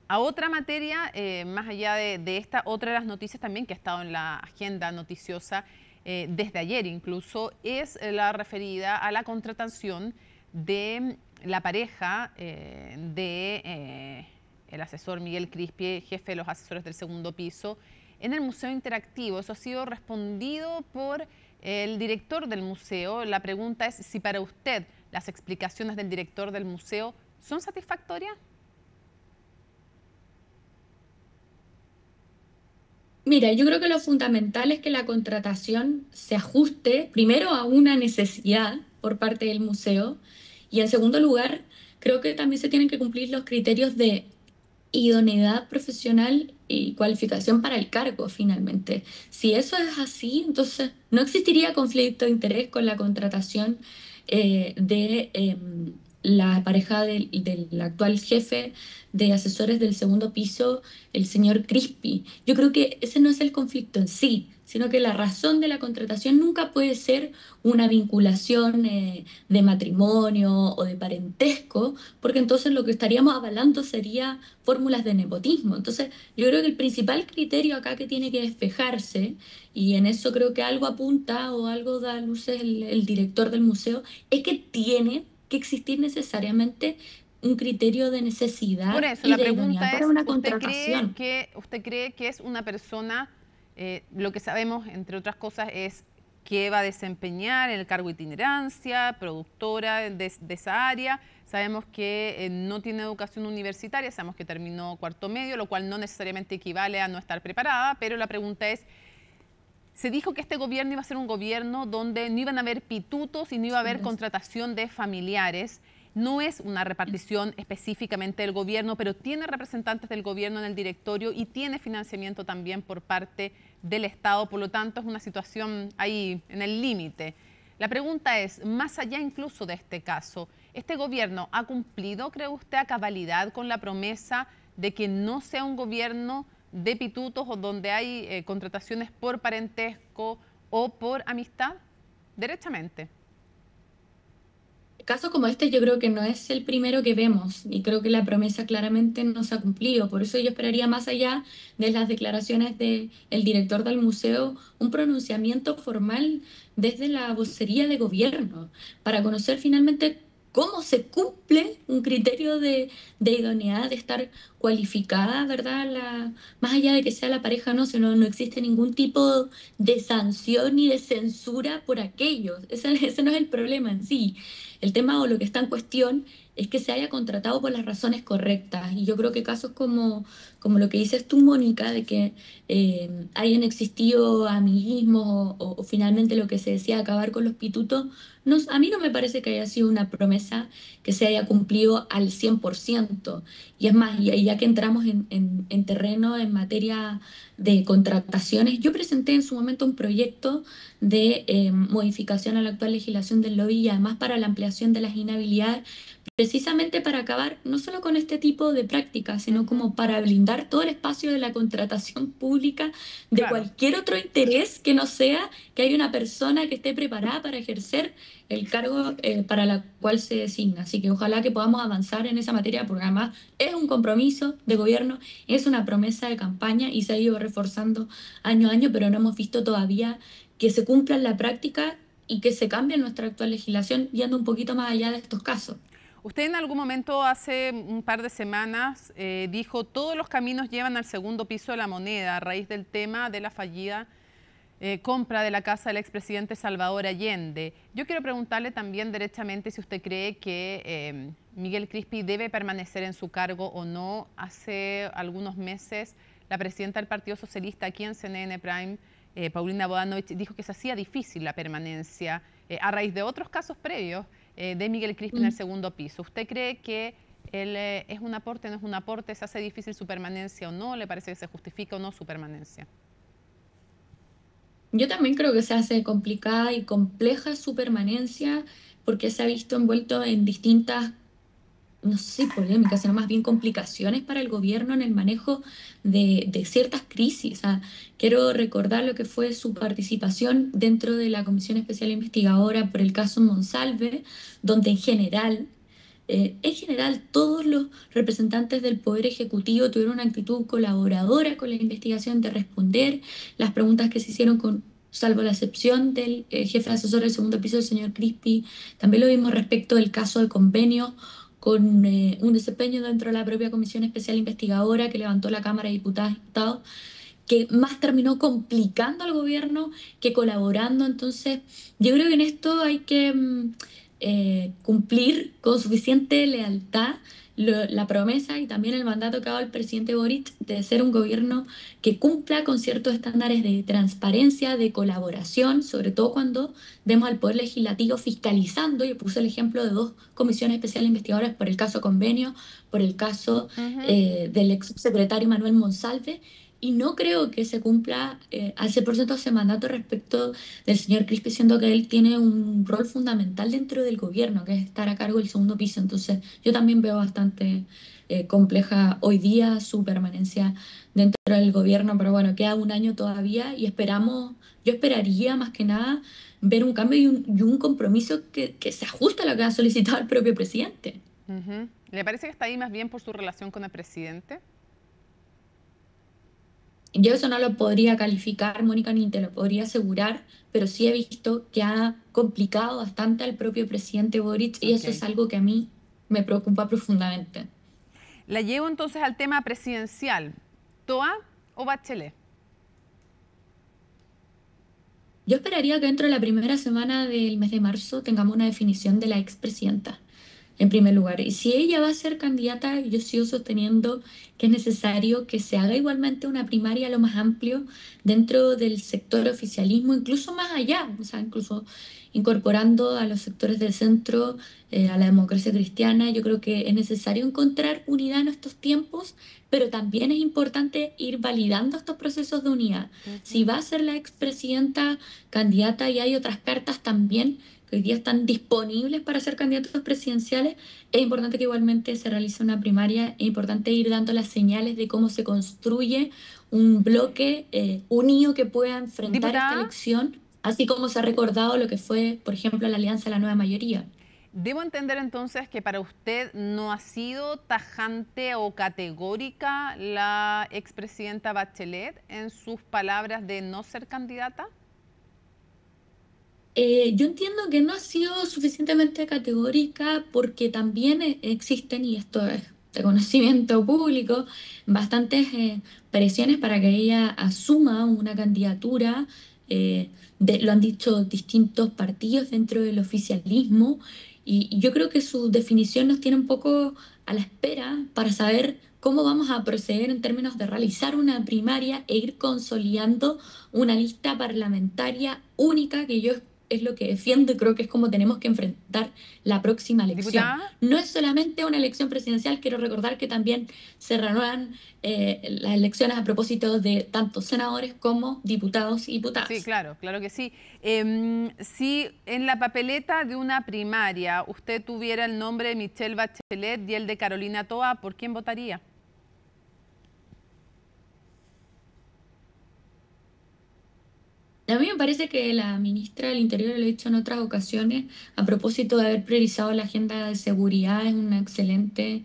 a otra materia, más allá de esta, otra de las noticias también que ha estado en la agenda noticiosa desde ayer incluso, es la referida a la contratación de la pareja el asesor Miguel Crispi, jefe de los asesores del segundo piso, en el Museo Interactivo. Eso ha sido respondido por el director del museo. La pregunta es si para usted las explicaciones del director del museo son satisfactorias. Mira, yo creo que lo fundamental es que la contratación se ajuste primero a una necesidad por parte del museo, y en segundo lugar, creo que también se tienen que cumplir los criterios de idoneidad profesional y cualificación para el cargo, finalmente. Si eso es así, entonces no existiría conflicto de interés con la contratación de la pareja del actual jefe de asesores del segundo piso, el señor Crispi. Yo creo que ese no es el conflicto en sí, sino que la razón de la contratación nunca puede ser una vinculación de matrimonio o de parentesco, porque entonces lo que estaríamos avalando sería fórmulas de nepotismo. Entonces, yo creo que el principal criterio acá que tiene que despejarse, y en eso creo que algo apunta o algo da luces el director del museo, es que tiene que existir necesariamente un criterio de necesidad. Por eso, y la de pregunta idoneidad es, para una ¿usted contratación. cree que es una persona, lo que sabemos, entre otras cosas, es que va a desempeñar el cargo de itinerancia, productora de esa área? Sabemos que no tiene educación universitaria, sabemos que terminó cuarto medio, lo cual no necesariamente equivale a no estar preparada, pero la pregunta es, se dijo que este gobierno iba a ser un gobierno donde no iban a haber pitutos y no iba a haber contratación de familiares. No es una repartición específicamente del gobierno, pero tiene representantes del gobierno en el directorio y tiene financiamiento también por parte del Estado. Por lo tanto, es una situación ahí en el límite. La pregunta es, más allá incluso de este caso, ¿este gobierno ha cumplido, cree usted, a cabalidad con la promesa de que no sea un gobierno de pitutos o donde hay contrataciones por parentesco o por amistad? Derechamente. Casos como este yo creo que no es el primero que vemos, y creo que la promesa claramente no se ha cumplido. Por eso yo esperaría, más allá de las declaraciones del director del museo, un pronunciamiento formal desde la vocería de gobierno para conocer finalmente cómo se cumple un criterio de idoneidad, de estar cualificada, ¿verdad? Más allá de que sea la pareja, no existe ningún tipo de sanción ni de censura por aquello. Ese no es el problema en sí. El tema o lo que está en cuestión es que se haya contratado por las razones correctas. Y yo creo que casos como lo que dices tú, Mónica, de que hayan existido amiguismos o finalmente lo que se decía, acabar con los pitutos, a mí no me parece que haya sido una promesa que se haya cumplido al 100%. Y es más, ya que entramos en terreno en materia de contrataciones, yo presenté en su momento un proyecto de modificación a la actual legislación del lobby, y además para la ampliación de las inhabilidades, precisamente para acabar no solo con este tipo de prácticas, sino como para blindar todo el espacio de la contratación pública de cualquier otro interés que no sea que haya una persona que esté preparada para ejercer el cargo para la cual se designa. Así que ojalá que podamos avanzar en esa materia, porque además es un compromiso de gobierno, es una promesa de campaña y se ha ido reforzando año a año, pero no hemos visto todavía que se cumpla en la práctica y que se cambie nuestra actual legislación, yendo un poquito más allá de estos casos. Usted en algún momento, hace un par de semanas, dijo todos los caminos llevan al segundo piso de la Moneda a raíz del tema de la fallida compra de la casa del expresidente Salvador Allende. Yo quiero preguntarle también derechamente si usted cree que Miguel Crispi debe permanecer en su cargo o no. Hace algunos meses la presidenta del Partido Socialista aquí en CNN Prime, Paulina Bodanovich, dijo que se hacía difícil la permanencia a raíz de otros casos previos de Miguel Crispi en el segundo piso. ¿Usted cree que él es un aporte, no es un aporte, se hace difícil su permanencia o no? ¿Le parece que se justifica o no su permanencia? Yo también creo que se hace complicada y compleja su permanencia porque se ha visto envuelto en distintas, no sé si polémicas, sino más bien complicaciones para el gobierno en el manejo de ciertas crisis. O sea, quiero recordar lo que fue su participación dentro de la Comisión Especial Investigadora por el caso Monsalve, donde en general todos los representantes del Poder Ejecutivo tuvieron una actitud colaboradora con la investigación de responder las preguntas que se hicieron salvo la excepción del jefe asesor del segundo piso, el señor Crispi. También lo vimos respecto del caso de convenio con un desempeño dentro de la propia Comisión Especial Investigadora que levantó la Cámara de Diputadas y Diputados, que más terminó complicando al gobierno que colaborando. Entonces, yo creo que en esto hay que cumplir con suficiente lealtad la promesa y también el mandato que ha dado el presidente Boric de ser un gobierno que cumpla con ciertos estándares de transparencia, de colaboración, sobre todo cuando vemos al Poder Legislativo fiscalizando. Yo puse el ejemplo de 2 comisiones especiales investigadoras por el caso Convenio, por el caso del exsecretario Manuel Monsalve, y no creo que se cumpla al 100% ese mandato respecto del señor Crispi, siendo que él tiene un rol fundamental dentro del gobierno, que es estar a cargo del segundo piso. Entonces, yo también veo bastante compleja hoy día su permanencia dentro del gobierno, pero bueno, queda un año todavía y yo esperaría más que nada ver un cambio y un compromiso que se ajuste a lo que ha solicitado el propio presidente. ¿Le parece que está ahí más bien por su relación con el presidente? Yo eso no lo podría calificar, Mónica, ni te lo podría asegurar, pero sí he visto que ha complicado bastante al propio presidente Boric y eso es algo que a mí me preocupa profundamente. La llevo entonces al tema presidencial. ¿Toa o Bachelet? Yo esperaría que dentro de la primera semana del mes de marzo tengamos una definición de la expresidenta, en primer lugar. Y si ella va a ser candidata, yo sigo sosteniendo que es necesario que se haga igualmente una primaria lo más amplio dentro del sector oficialismo, incluso más allá, o sea, incluso incorporando a los sectores del centro, a la democracia cristiana. Yo creo que es necesario encontrar unidad en estos tiempos, pero también es importante ir validando estos procesos de unidad. Si va a ser la expresidenta candidata y hay otras cartas también que hoy día están disponibles para ser candidatos presidenciales, es importante que igualmente se realice una primaria, es importante ir dando las señales de cómo se construye un bloque unido que pueda enfrentar esta elección, así como se ha recordado lo que fue, por ejemplo, la Alianza de la Nueva Mayoría. ¿Debo entender entonces que para usted no ha sido tajante o categórica la expresidenta Bachelet en sus palabras de no ser candidata? Yo entiendo que no ha sido suficientemente categórica porque también existen, y esto es de conocimiento público, bastantes presiones para que ella asuma una candidatura. Lo han dicho distintos partidos dentro del oficialismo y yo creo que su definición nos tiene un poco a la espera para saber cómo vamos a proceder en términos de realizar una primaria e ir consolidando una lista parlamentaria única, que yo es lo que defiendo y creo que es como tenemos que enfrentar la próxima elección. ¿Diputada? No es solamente una elección presidencial, quiero recordar que también se renuevan las elecciones a propósito de tanto senadores como diputados y diputadas. Sí, claro, claro que sí. Si en la papeleta de una primaria usted tuviera el nombre de Michelle Bachelet y el de Carolina Toa, ¿por quién votaría? A mí me parece que la ministra del Interior, lo he dicho en otras ocasiones, a propósito de haber priorizado la agenda de seguridad, es una excelente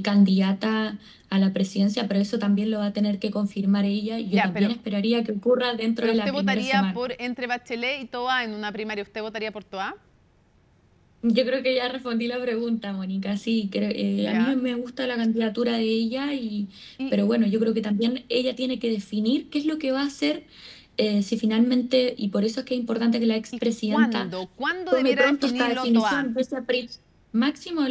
candidata a la presidencia, pero eso también lo va a tener que confirmar ella y yo también esperaría que ocurra dentro de la primera semana. ¿Usted votaría entre Bachelet y Toa en una primaria? ¿Usted votaría por Toa? Yo creo que ya respondí la pregunta, Mónica. Sí, creo, a mí me gusta la candidatura de ella, pero bueno, yo creo que también ella tiene que definir qué es lo que va a hacer si finalmente, y por eso es que es importante que la expresidenta ¿Cuándo tome debiera pronto esta definirlo, Toa? definición. Máximo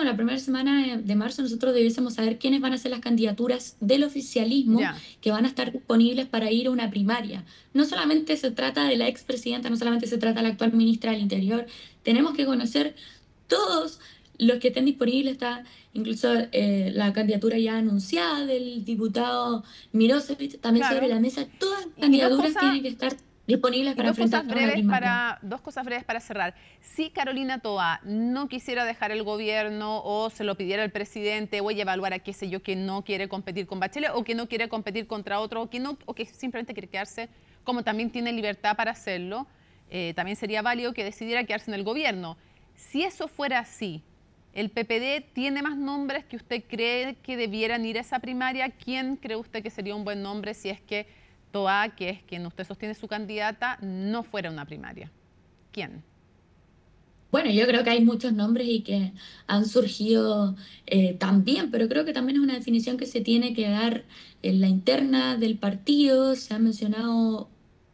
la primera semana de marzo nosotros debiésemos saber quiénes van a ser las candidaturas del oficialismo que van a estar disponibles para ir a una primaria. No solamente se trata de la expresidenta, no solamente se trata de la actual ministra del Interior, tenemos que conocer todos los que estén disponibles. Está incluso la candidatura ya anunciada del diputado Mirosevic también sobre la mesa. Todas las candidaturas tienen que estar disponibles para enfrentar una primaria. Dos cosas breves para cerrar. Si Carolina Toa no quisiera dejar el gobierno o se lo pidiera el presidente o ella evaluara, qué sé yo, que no quiere competir con Bachelet o que no quiere competir contra otro o que simplemente quiere quedarse, como también tiene libertad para hacerlo, también sería válido que decidiera quedarse en el gobierno. Si eso fuera así, ¿el PPD tiene más nombres que usted cree que debieran ir a esa primaria? ¿Quién cree usted que sería un buen nombre si es que Toa, que es quien usted sostiene su candidata, no fuera una primaria? ¿Quién? Bueno, yo creo que hay muchos nombres y que han surgido también, pero creo que también es una definición que se tiene que dar en la interna del partido. Se han mencionado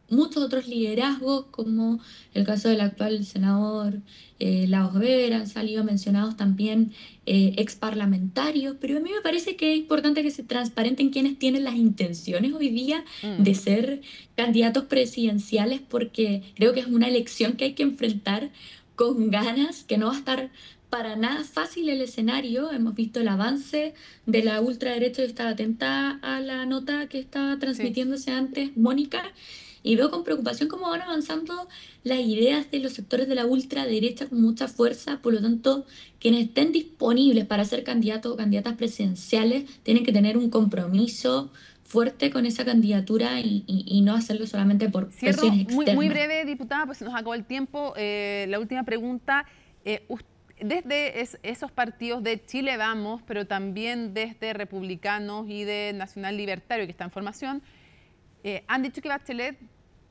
muchos otros liderazgos, como el caso del actual senador Laos Vera, han salido mencionados también exparlamentarios, pero a mí me parece que es importante que se transparenten quienes tienen las intenciones hoy día de ser candidatos presidenciales, porque creo que es una elección que hay que enfrentar con ganas, que no va a estar para nada fácil el escenario. Hemos visto el avance de la ultraderecha, y estaba atenta a la nota que estaba transmitiéndose antes, Mónica, y veo con preocupación cómo van avanzando las ideas de los sectores de la ultraderecha con mucha fuerza. Por lo tanto, quienes estén disponibles para ser candidatos o candidatas presidenciales tienen que tener un compromiso fuerte con esa candidatura y no hacerlo solamente por presiones externas. Muy breve, diputada, pues se nos acabó el tiempo. La última pregunta. Desde esos partidos de Chile Vamos, pero también desde Republicanos y de Nacional Libertario, que está en formación, han dicho que Bachelet,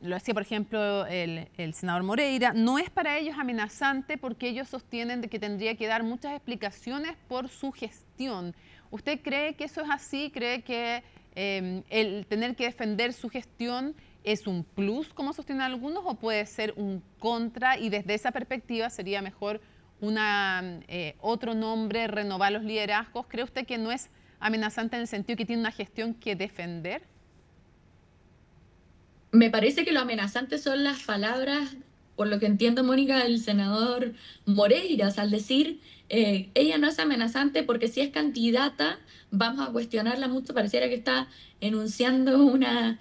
lo decía por ejemplo el senador Moreira, no es para ellos amenazante porque ellos sostienen de que tendría que dar muchas explicaciones por su gestión. ¿Usted cree que eso es así? ¿Cree que el tener que defender su gestión es un plus, como sostienen algunos, o puede ser un contra, y desde esa perspectiva sería mejor otro nombre, renovar los liderazgos? ¿Cree usted que no es amenazante en el sentido que tiene una gestión que defender? Me parece que lo amenazante son las palabras, por lo que entiendo, Mónica, del senador Moreira, al decir ella no es amenazante porque si es candidata vamos a cuestionarla mucho. Pareciera que está enunciando una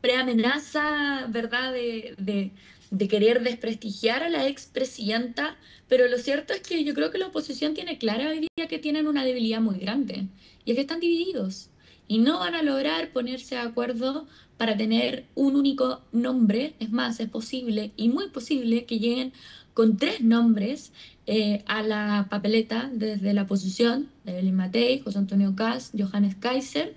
preamenaza, ¿verdad?, de querer desprestigiar a la expresidenta, pero lo cierto es que yo creo que la oposición tiene clara hoy día que tienen una debilidad muy grande, y es que están divididos y no van a lograr ponerse de acuerdo para tener un único nombre. Es más, es posible y muy posible que lleguen con 3 nombres a la papeleta desde la oposición: Evelyn Matei, José Antonio Kast, Johannes Kaiser,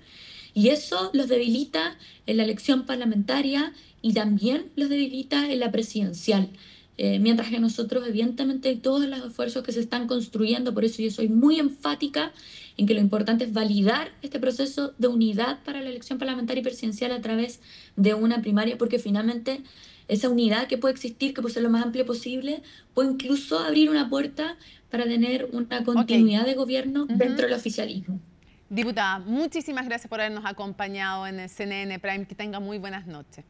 y eso los debilita en la elección parlamentaria y también los debilita en la presidencial. Mientras que nosotros, evidentemente, todos los esfuerzos que se están construyendo, por eso yo soy muy enfática en que lo importante es validar este proceso de unidad para la elección parlamentaria y presidencial a través de una primaria, porque finalmente esa unidad que puede existir, que puede ser lo más amplia posible, puede incluso abrir una puerta para tener una continuidad de gobierno dentro del oficialismo. Diputada, muchísimas gracias por habernos acompañado en el CNN Prime. Que tenga muy buenas noches.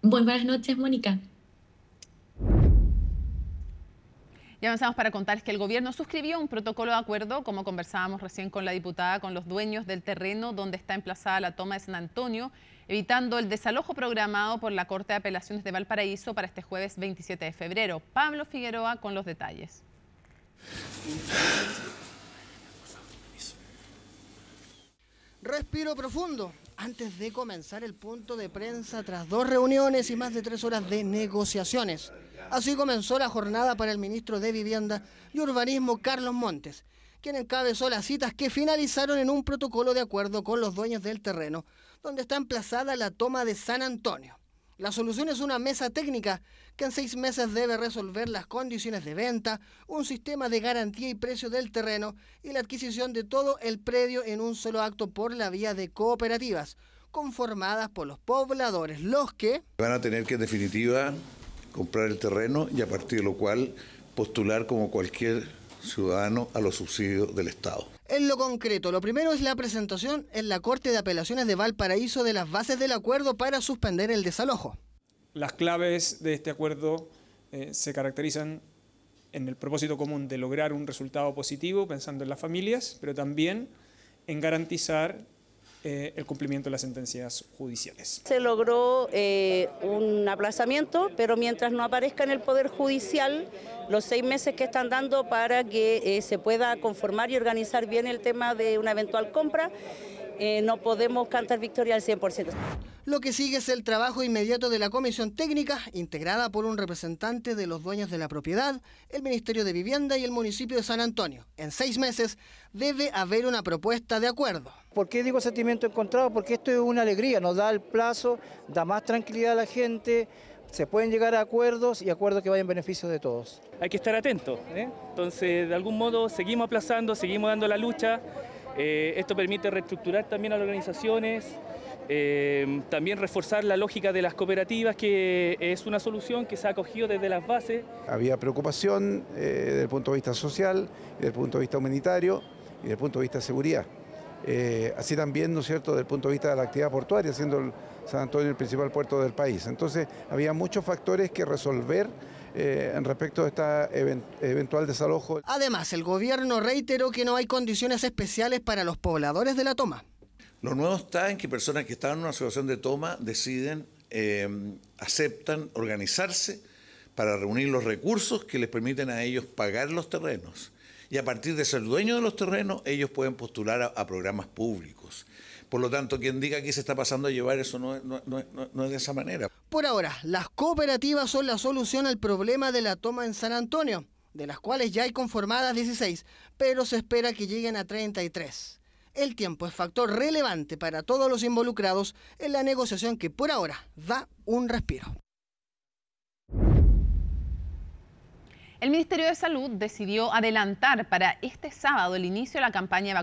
Muy buenas noches, Mónica. Ya avanzamos para contar que el gobierno suscribió un protocolo de acuerdo, como conversábamos recién con la diputada, con los dueños del terreno donde está emplazada la toma de San Antonio, evitando el desalojo programado por la Corte de Apelaciones de Valparaíso para este jueves 27 de febrero. Pablo Figueroa con los detalles. Respiro profundo antes de comenzar el punto de prensa tras 2 reuniones y más de 3 horas de negociaciones. Así comenzó la jornada para el ministro de Vivienda y Urbanismo, Carlos Montes, quien encabezó las citas que finalizaron en un protocolo de acuerdo con los dueños del terreno, donde está emplazada la toma de San Antonio. La solución es una mesa técnica que en 6 meses debe resolver las condiciones de venta, un sistema de garantía y precio del terreno y la adquisición de todo el predio en un solo acto por la vía de cooperativas, conformadas por los pobladores, los que van a tener que en definitiva comprar el terreno y a partir de lo cual postular como cualquier ciudadano a los subsidios del Estado. En lo concreto, lo primero es la presentación en la Corte de Apelaciones de Valparaíso de las bases del acuerdo para suspender el desalojo. Las claves de este acuerdo se caracterizan en el propósito común de lograr un resultado positivo pensando en las familias, pero también en garantizar el cumplimiento de las sentencias judiciales. Se logró un aplazamiento, pero mientras no aparezca en el Poder Judicial los 6 meses que están dando para que se pueda conformar y organizar bien el tema de una eventual compra, no podemos cantar victoria al 100%. Lo que sigue es el trabajo inmediato de la comisión técnica, integrada por un representante de los dueños de la propiedad, el Ministerio de Vivienda y el municipio de San Antonio. En 6 meses debe haber una propuesta de acuerdo. ¿Por qué digo sentimiento encontrado? Porque esto es una alegría, nos da el plazo, da más tranquilidad a la gente, se pueden llegar a acuerdos y acuerdos que vayan en beneficio de todos. Hay que estar atentos, Entonces, de algún modo, seguimos aplazando, seguimos dando la lucha. Esto permite reestructurar también a las organizaciones, también reforzar la lógica de las cooperativas, que es una solución que se ha acogido desde las bases. Había preocupación desde el punto de vista social, desde el punto de vista humanitario y desde el punto de vista de seguridad. Así también, ¿no es cierto?, desde el punto de vista de la actividad portuaria, siendo San Antonio el principal puerto del país. Entonces, había muchos factores que resolver en respecto a este eventual desalojo. Además, el gobierno reiteró que no hay condiciones especiales para los pobladores de la toma. Lo nuevo está en que personas que estaban en una situación de toma deciden, aceptan organizarse para reunir los recursos que les permiten a ellos pagar los terrenos. Y a partir de ser dueños de los terrenos, ellos pueden postular a programas públicos. Por lo tanto, quien diga que se está pasando a llevar eso no es de esa manera. Por ahora, las cooperativas son la solución al problema de la toma en San Antonio, de las cuales ya hay conformadas 16, pero se espera que lleguen a 33. El tiempo es factor relevante para todos los involucrados en la negociación que por ahora da un respiro. El Ministerio de Salud decidió adelantar para este sábado el inicio de la campaña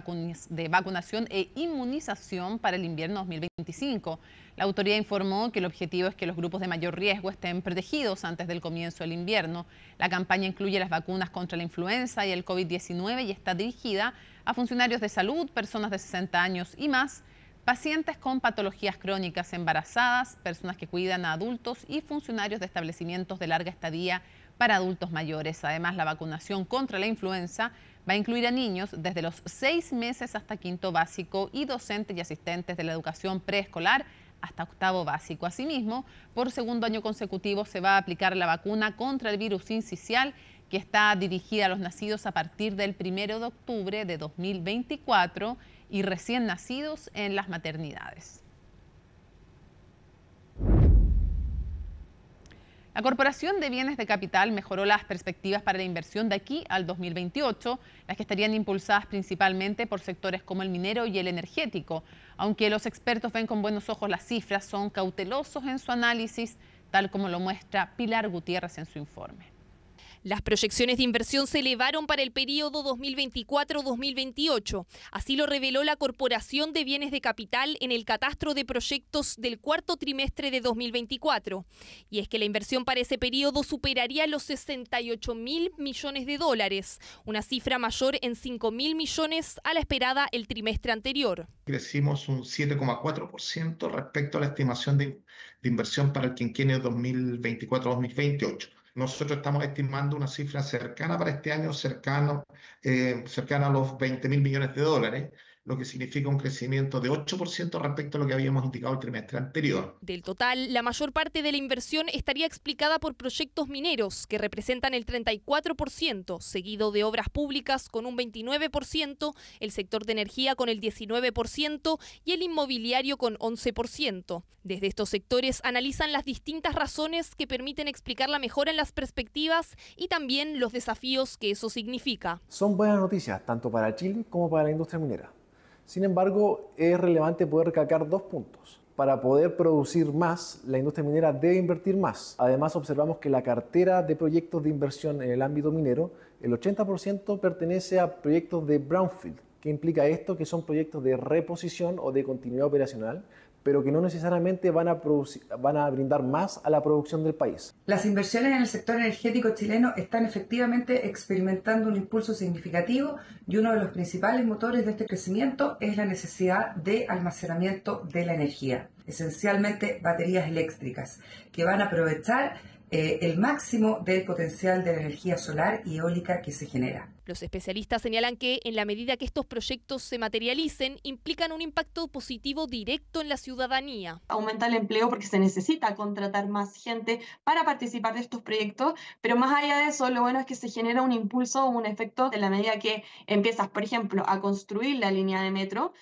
de vacunación e inmunización para el invierno 2025. La autoridad informó que el objetivo es que los grupos de mayor riesgo estén protegidos antes del comienzo del invierno. La campaña incluye las vacunas contra la influenza y el COVID-19 y está dirigida a funcionarios de salud, personas de 60 años y más, pacientes con patologías crónicas, embarazadas, personas que cuidan a adultos y funcionarios de establecimientos de larga estadía para adultos mayores. Además, la vacunación contra la influenza va a incluir a niños desde los 6 meses hasta 5º básico y docentes y asistentes de la educación preescolar hasta 8º básico. Asimismo, por 2º año consecutivo se va a aplicar la vacuna contra el virus sincicial, que está dirigida a los nacidos a partir del 1 de octubre de 2024 y recién nacidos en las maternidades. La Corporación de Bienes de Capital mejoró las perspectivas para la inversión de aquí al 2028, las que estarían impulsadas principalmente por sectores como el minero y el energético. Aunque los expertos ven con buenos ojos las cifras, son cautelosos en su análisis, tal como lo muestra Pilar Gutiérrez en su informe. Las proyecciones de inversión se elevaron para el periodo 2024-2028. Así lo reveló la Corporación de Bienes de Capital en el catastro de proyectos del 4º trimestre de 2024. Y es que la inversión para ese periodo superaría los 68.000 millones de dólares, una cifra mayor en 5.000 millones a la esperada el trimestre anterior. Crecimos un 7,4% respecto a la estimación de inversión para el quinquenio 2024-2028. Nosotros estamos estimando una cifra cercana para este año, cercana a los 20.000 millones de dólares, lo que significa un crecimiento de 8% respecto a lo que habíamos indicado el trimestre anterior. Del total, la mayor parte de la inversión estaría explicada por proyectos mineros, que representan el 34%, seguido de obras públicas con un 29%, el sector de energía con el 19% y el inmobiliario con 11%. Desde estos sectores analizan las distintas razones que permiten explicar la mejora en las perspectivas y también los desafíos que eso significa. Son buenas noticias tanto para Chile como para la industria minera. Sin embargo, es relevante poder recalcar 2 puntos. para poder producir más, la industria minera debe invertir más. Además, observamos que la cartera de proyectos de inversión en el ámbito minero, el 80% pertenece a proyectos de brownfield. ¿Qué implica esto? Que son proyectos de reposición o de continuidad operacional, pero que no necesariamente van a brindar más a la producción del país. Las inversiones en el sector energético chileno están efectivamente experimentando un impulso significativo y uno de los principales motores de este crecimiento es la necesidad de almacenamiento de la energía, esencialmente baterías eléctricas, que van a aprovechar el máximo del potencial de la energía solar y eólica que se genera. Los especialistas señalan que, en la medida que estos proyectos se materialicen, implican un impacto positivo directo en la ciudadanía. Aumenta el empleo porque se necesita contratar más gente para participar de estos proyectos, pero más allá de eso, lo bueno es que se genera un impulso o un efecto en la medida que empiezas, por ejemplo, a construir la línea de metro.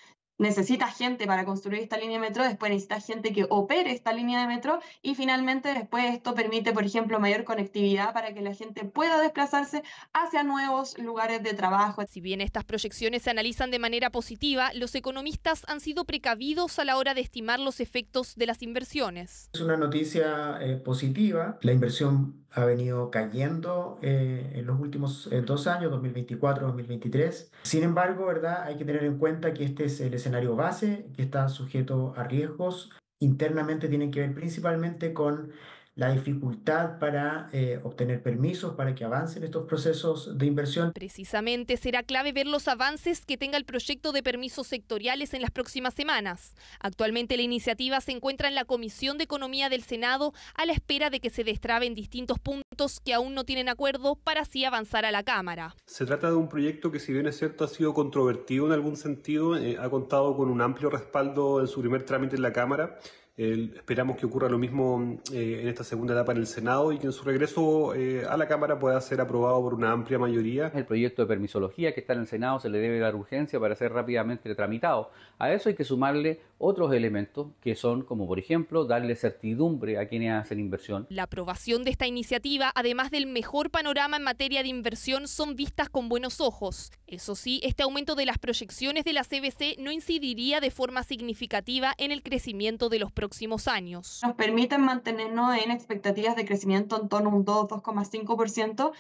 Necesitas gente para construir esta línea de metro, después necesitas gente que opere esta línea de metro y finalmente después esto permite, por ejemplo, mayor conectividad para que la gente pueda desplazarse hacia nuevos lugares de trabajo. Si bien estas proyecciones se analizan de manera positiva, los economistas han sido precavidos a la hora de estimar los efectos de las inversiones. Es una noticia positiva. La inversión ha venido cayendo en los últimos 2 años, 2024-2023. Sin embargo, ¿verdad? Hay que tener en cuenta que este es el escenario base, que está sujeto a riesgos. Internamente tienen que ver principalmente con la dificultad para obtener permisos para que avancen estos procesos de inversión. Precisamente será clave ver los avances que tenga el proyecto de permisos sectoriales en las próximas semanas. Actualmente la iniciativa se encuentra en la Comisión de Economía del Senado a la espera de que se destraben distintos puntos que aún no tienen acuerdo para así avanzar a la Cámara. Se trata de un proyecto que, si bien es cierto, ha sido controvertido en algún sentido, ha contado con un amplio respaldo en su primer trámite en la Cámara. Esperamos que ocurra lo mismo en esta segunda etapa en el Senado y que en su regreso a la Cámara pueda ser aprobado por una amplia mayoría. El proyecto de permisología que está en el Senado se le debe dar urgencia para ser rápidamente tramitado. A eso hay que sumarle otros elementos que son, como por ejemplo, darle certidumbre a quienes hacen inversión. La aprobación de esta iniciativa, además del mejor panorama en materia de inversión, son vistas con buenos ojos. Eso sí, este aumento de las proyecciones de la CBC no incidiría de forma significativa en el crecimiento de los próximos años. Nos permiten mantenernos en expectativas de crecimiento en torno a un 2,5%,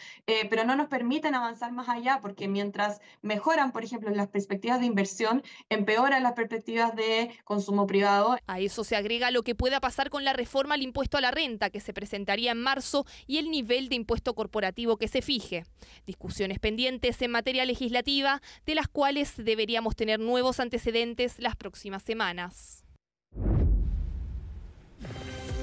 pero no nos permiten avanzar más allá porque mientras mejoran, por ejemplo, las perspectivas de inversión, empeoran las perspectivas de consumo privado. A eso se agrega lo que pueda pasar con la reforma al impuesto a la renta que se presentaría en marzo y el nivel de impuesto corporativo que se fije. Discusiones pendientes en materia legislativa de las cuales deberíamos tener nuevos antecedentes las próximas semanas.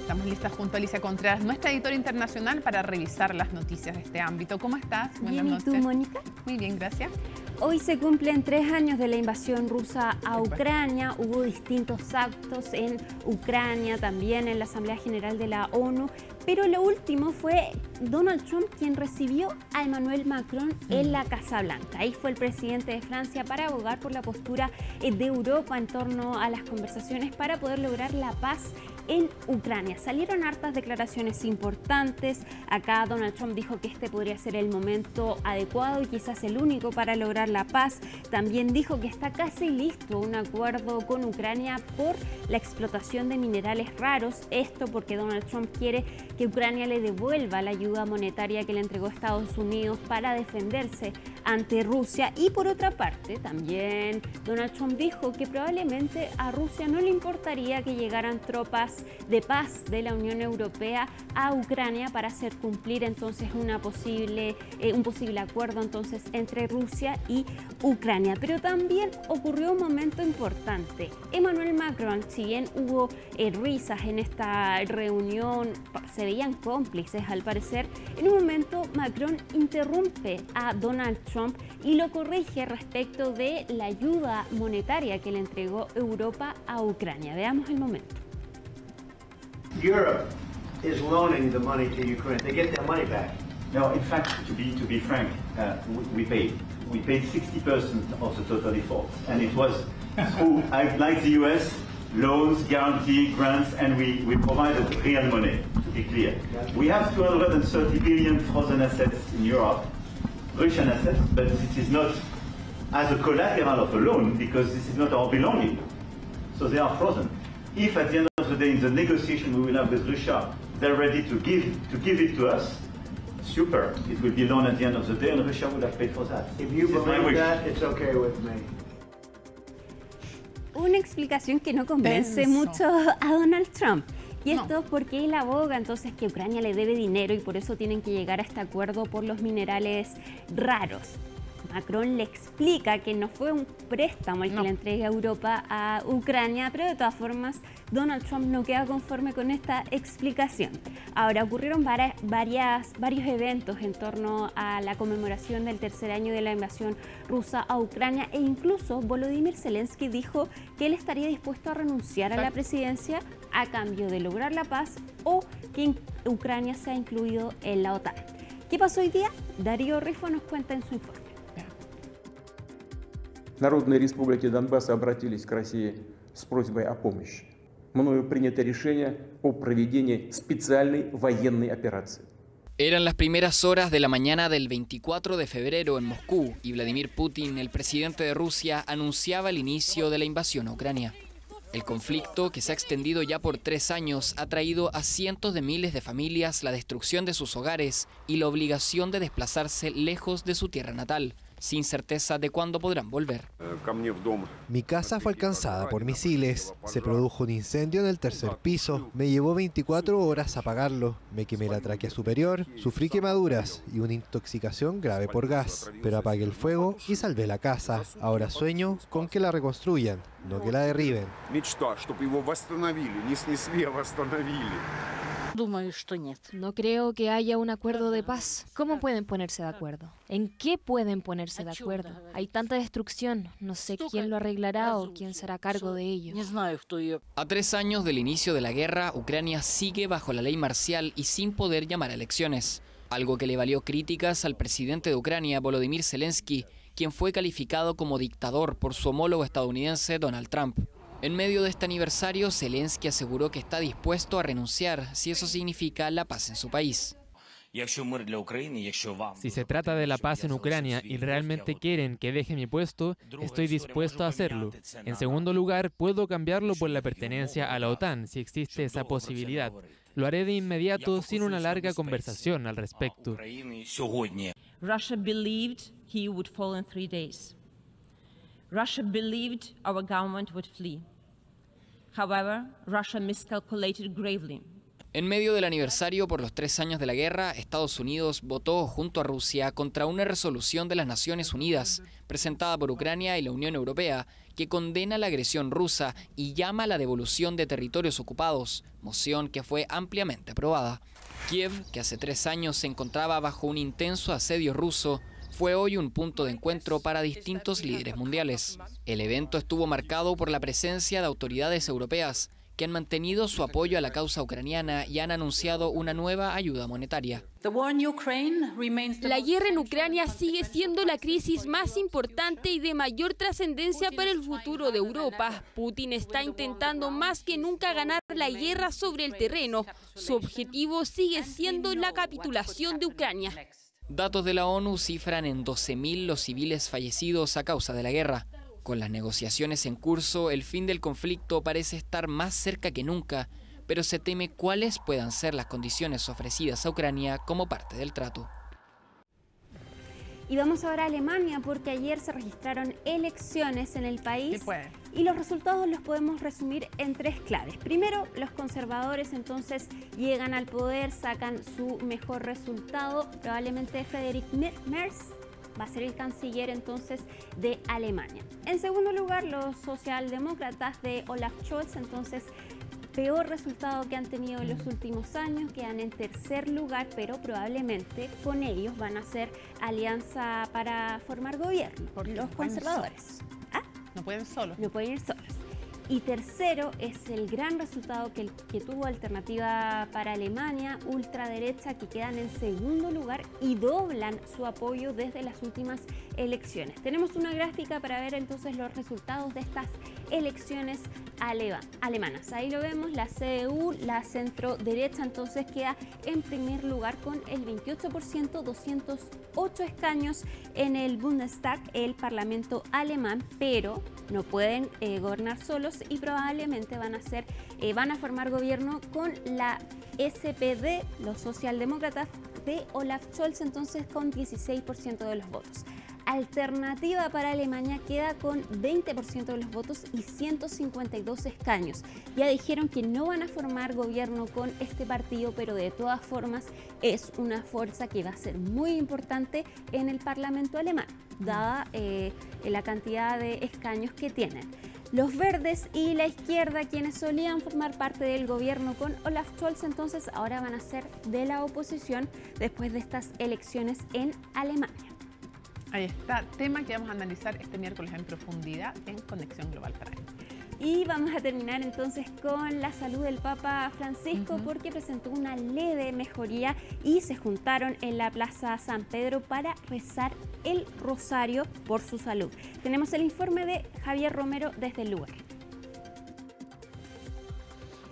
Estamos listas junto a Alicia Contreras, nuestra editora internacional, para revisar las noticias de este ámbito. ¿Cómo estás? Buenas noches. ¿Y tú, Mónica? Muy bien, gracias. Hoy se cumplen 3 años de la invasión rusa a Ucrania. Hubo distintos actos en Ucrania, también en la Asamblea General de la ONU. Pero lo último fue Donald Trump quien recibió a Emmanuel Macron en la Casa Blanca. Ahí fue el presidente de Francia para abogar por la postura de Europa en torno a las conversaciones para poder lograr la paz en Ucrania. Salieron hartas declaraciones importantes. Acá Donald Trump dijo que este podría ser el momento adecuado y quizás el único para lograr la paz. También dijo que está casi listo un acuerdo con Ucrania por la explotación de minerales raros. Esto porque Donald Trump quiere que Ucrania le devuelva la ayuda monetaria que le entregó Estados Unidos para defenderse ante Rusia. Y por otra parte, también Donald Trump dijo que probablemente a Rusia no le importaría que llegaran tropas de paz de la Unión Europea a Ucrania para hacer cumplir entonces un posible acuerdo entonces entre Rusia y Ucrania. Pero también ocurrió un momento importante. Emmanuel Macron, si bien hubo risas en esta reunión, se veían cómplices al parecer, en un momento Macron interrumpe a Donald Trump y lo corrige respecto de la ayuda monetaria que le entregó Europa a Ucrania. Veamos el momento. Europe is loaning the money to Ukraine. They get their money back. No, in fact, to be frank, we paid 60% of the total effort, and it was through, like the US, loans, guarantee, grants, and we provided real money, to be clear. We have 230 billion frozen assets in Europe, Russian assets, but this is not as a collateral of a loan because this is not our belonging. So they are frozen. If at the end of the day in the negotiation we will have with Russia, they're ready to give it to us, super. It will be loan at the end of the day and Russia would have paid for that. If you believe that, it's okay with me. Una explicación que no convence mucho a Donald Trump. Y esto porque él aboga entonces que Ucrania le debe dinero y por eso tienen que llegar a este acuerdo por los minerales raros. Macron le explica que no fue un préstamo el que le entrega Europa a Ucrania, pero de todas formas Donald Trump no queda conforme con esta explicación. Ahora, ocurrieron varios eventos en torno a la conmemoración del tercer año de la invasión rusa a Ucrania e incluso Volodymyr Zelensky dijo que él estaría dispuesto a renunciar a la presidencia a cambio de lograr la paz o que Ucrania sea incluido en la OTAN. ¿Qué pasó hoy día? Darío Rifo nos cuenta en su informe. Народные республики Донбасса обратились к России с просьбой о помощи. Мною принято решение о проведении специальной военной операции. Eran las primeras horas de la mañana del 24 de febrero en Moscú y Vladimir Putin, el presidente de Rusia, anunciaba el inicio de la invasión a Ucrania. El conflicto, que se ha extendido ya por 3 años, ha traído a cientos de miles de familias la destrucción de sus hogares y la obligación de desplazarse lejos de su tierra natal, sin certeza de cuándo podrán volver. Mi casa fue alcanzada por misiles, se produjo un incendio en el tercer piso, me llevó 24 horas apagarlo, me quemé la tráquea superior, sufrí quemaduras y una intoxicación grave por gas, pero apagué el fuego y salvé la casa. Ahora sueño con que la reconstruyan, no que la derriben. No creo que haya un acuerdo de paz. ¿Cómo pueden ponerse de acuerdo? ¿En qué pueden ponerse de acuerdo? Hay tanta destrucción. No sé quién lo arreglará o quién será a cargo de ello. A 3 años del inicio de la guerra, Ucrania sigue bajo la ley marcial y sin poder llamar a elecciones. Algo que le valió críticas al presidente de Ucrania, Volodymyr Zelensky, quien fue calificado como dictador por su homólogo estadounidense Donald Trump. En medio de este aniversario, Zelensky aseguró que está dispuesto a renunciar si eso significa la paz en su país. Si se trata de la paz en Ucrania y realmente quieren que deje mi puesto, estoy dispuesto a hacerlo. En segundo lugar, puedo cambiarlo por la pertenencia a la OTAN si existe esa posibilidad. Lo haré de inmediato sin una larga conversación al respecto. Russia believed he would fall in 3 days. Russia believed our government would flee. However, Russia miscalculated gravely. En medio del aniversario por los 3 años de la guerra, Estados Unidos votó junto a Rusia contra una resolución de las Naciones Unidas presentada por Ucrania y la Unión Europea que condena la agresión rusa y llama a la devolución de territorios ocupados, moción que fue ampliamente aprobada. Kiev, que hace 3 años se encontraba bajo un intenso asedio ruso, fue hoy un punto de encuentro para distintos líderes mundiales. El evento estuvo marcado por la presencia de autoridades europeas que han mantenido su apoyo a la causa ucraniana y han anunciado una nueva ayuda monetaria. La guerra en Ucrania sigue siendo la crisis más importante y de mayor trascendencia para el futuro de Europa. Putin está intentando más que nunca ganar la guerra sobre el terreno. Su objetivo sigue siendo la capitulación de Ucrania. Datos de la ONU cifran en 12.000 los civiles fallecidos a causa de la guerra. Con las negociaciones en curso, el fin del conflicto parece estar más cerca que nunca, pero se teme cuáles puedan ser las condiciones ofrecidas a Ucrania como parte del trato. Y vamos ahora a Alemania porque ayer se registraron elecciones en el país y los resultados los podemos resumir en 3 claves. Primero, los conservadores entonces llegan al poder, sacan su mejor resultado, probablemente Friedrich Merz va a ser el canciller entonces de Alemania. En segundo lugar, los socialdemócratas de Olaf Scholz, entonces peor resultado que han tenido en los últimos años, quedan en tercer lugar, pero probablemente con ellos van a hacer alianza para formar gobierno, los conservadores. No pueden solos. No pueden ir solos. Y tercero es el gran resultado que tuvo Alternativa para Alemania, ultraderecha, que quedan en segundo lugar y doblan su apoyo desde las últimas elecciones. Tenemos una gráfica para ver entonces los resultados de estas elecciones alemanas. Ahí lo vemos, la CDU, la centro derecha, entonces queda en primer lugar con el 28%, 208 escaños en el Bundestag, el Parlamento alemán, pero no pueden gobernar solos y probablemente van a formar gobierno con la SPD, los socialdemócratas de Olaf Scholz, entonces con 16% de los votos. Alternativa para Alemania queda con 20% de los votos y 152 escaños. Ya dijeron que no van a formar gobierno con este partido, pero de todas formas es una fuerza que va a ser muy importante en el Parlamento alemán, dada la cantidad de escaños que tienen. Los verdes y la izquierda, quienes solían formar parte del gobierno con Olaf Scholz, entonces ahora van a ser de la oposición después de estas elecciones en Alemania. Ahí está, tema que vamos a analizar este miércoles en profundidad en Conexión Global Prime. Y vamos a terminar entonces con la salud del Papa Francisco, porque presentó una leve mejoría y se juntaron en la Plaza San Pedro para rezar el rosario por su salud. Tenemos el informe de Javier Romero desde el lugar.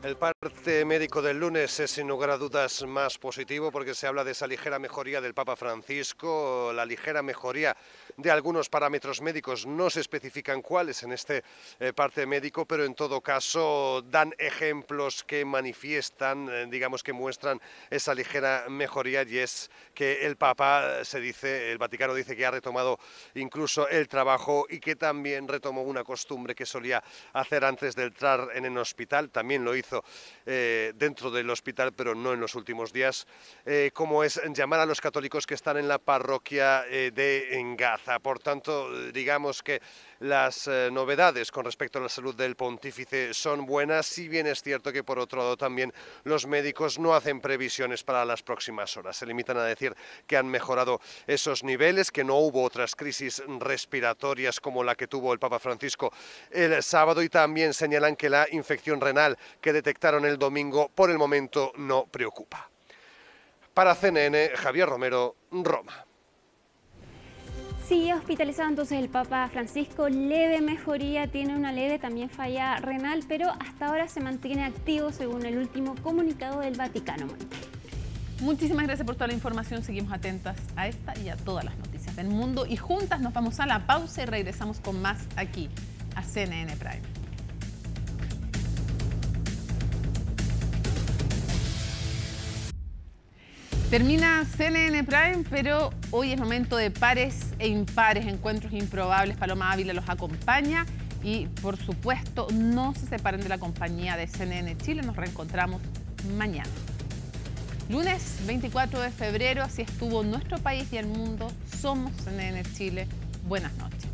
El parte médico del lunes es sin lugar a dudas más positivo porque se habla de esa ligera mejoría del Papa Francisco, la ligera mejoría de algunos parámetros médicos, no se especifican cuáles en este parte médico, pero en todo caso dan ejemplos que manifiestan, digamos que muestran esa ligera mejoría, y es que el Papa, el Vaticano dice que ha retomado incluso el trabajo y que también retomó una costumbre que solía hacer antes de entrar en el hospital, también lo hizo dentro del hospital, pero no en los últimos días, como es llamar a los católicos que están en la parroquia de Gaza. Por tanto, digamos que las novedades con respecto a la salud del pontífice son buenas, si bien es cierto que por otro lado también los médicos no hacen previsiones para las próximas horas. Se limitan a decir que han mejorado esos niveles, que no hubo otras crisis respiratorias como la que tuvo el Papa Francisco el sábado, y también señalan que la infección renal que detectaron el domingo por el momento no preocupa. Para CNN, Javier Romero, Roma. Sigue hospitalizado entonces el Papa Francisco, leve mejoría, tiene una leve también falla renal, pero hasta ahora se mantiene activo según el último comunicado del Vaticano. Muchísimas gracias por toda la información, seguimos atentas a esta y a todas las noticias del mundo y juntas nos vamos a la pausa y regresamos con más aquí a CNN Prime. Termina CNN Prime, pero hoy es momento de pares e impares, encuentros improbables. Paloma Ávila los acompaña y, por supuesto, no se separen de la compañía de CNN Chile. Nos reencontramos mañana. Lunes 24 de febrero, así estuvo nuestro país y el mundo. Somos CNN Chile. Buenas noches.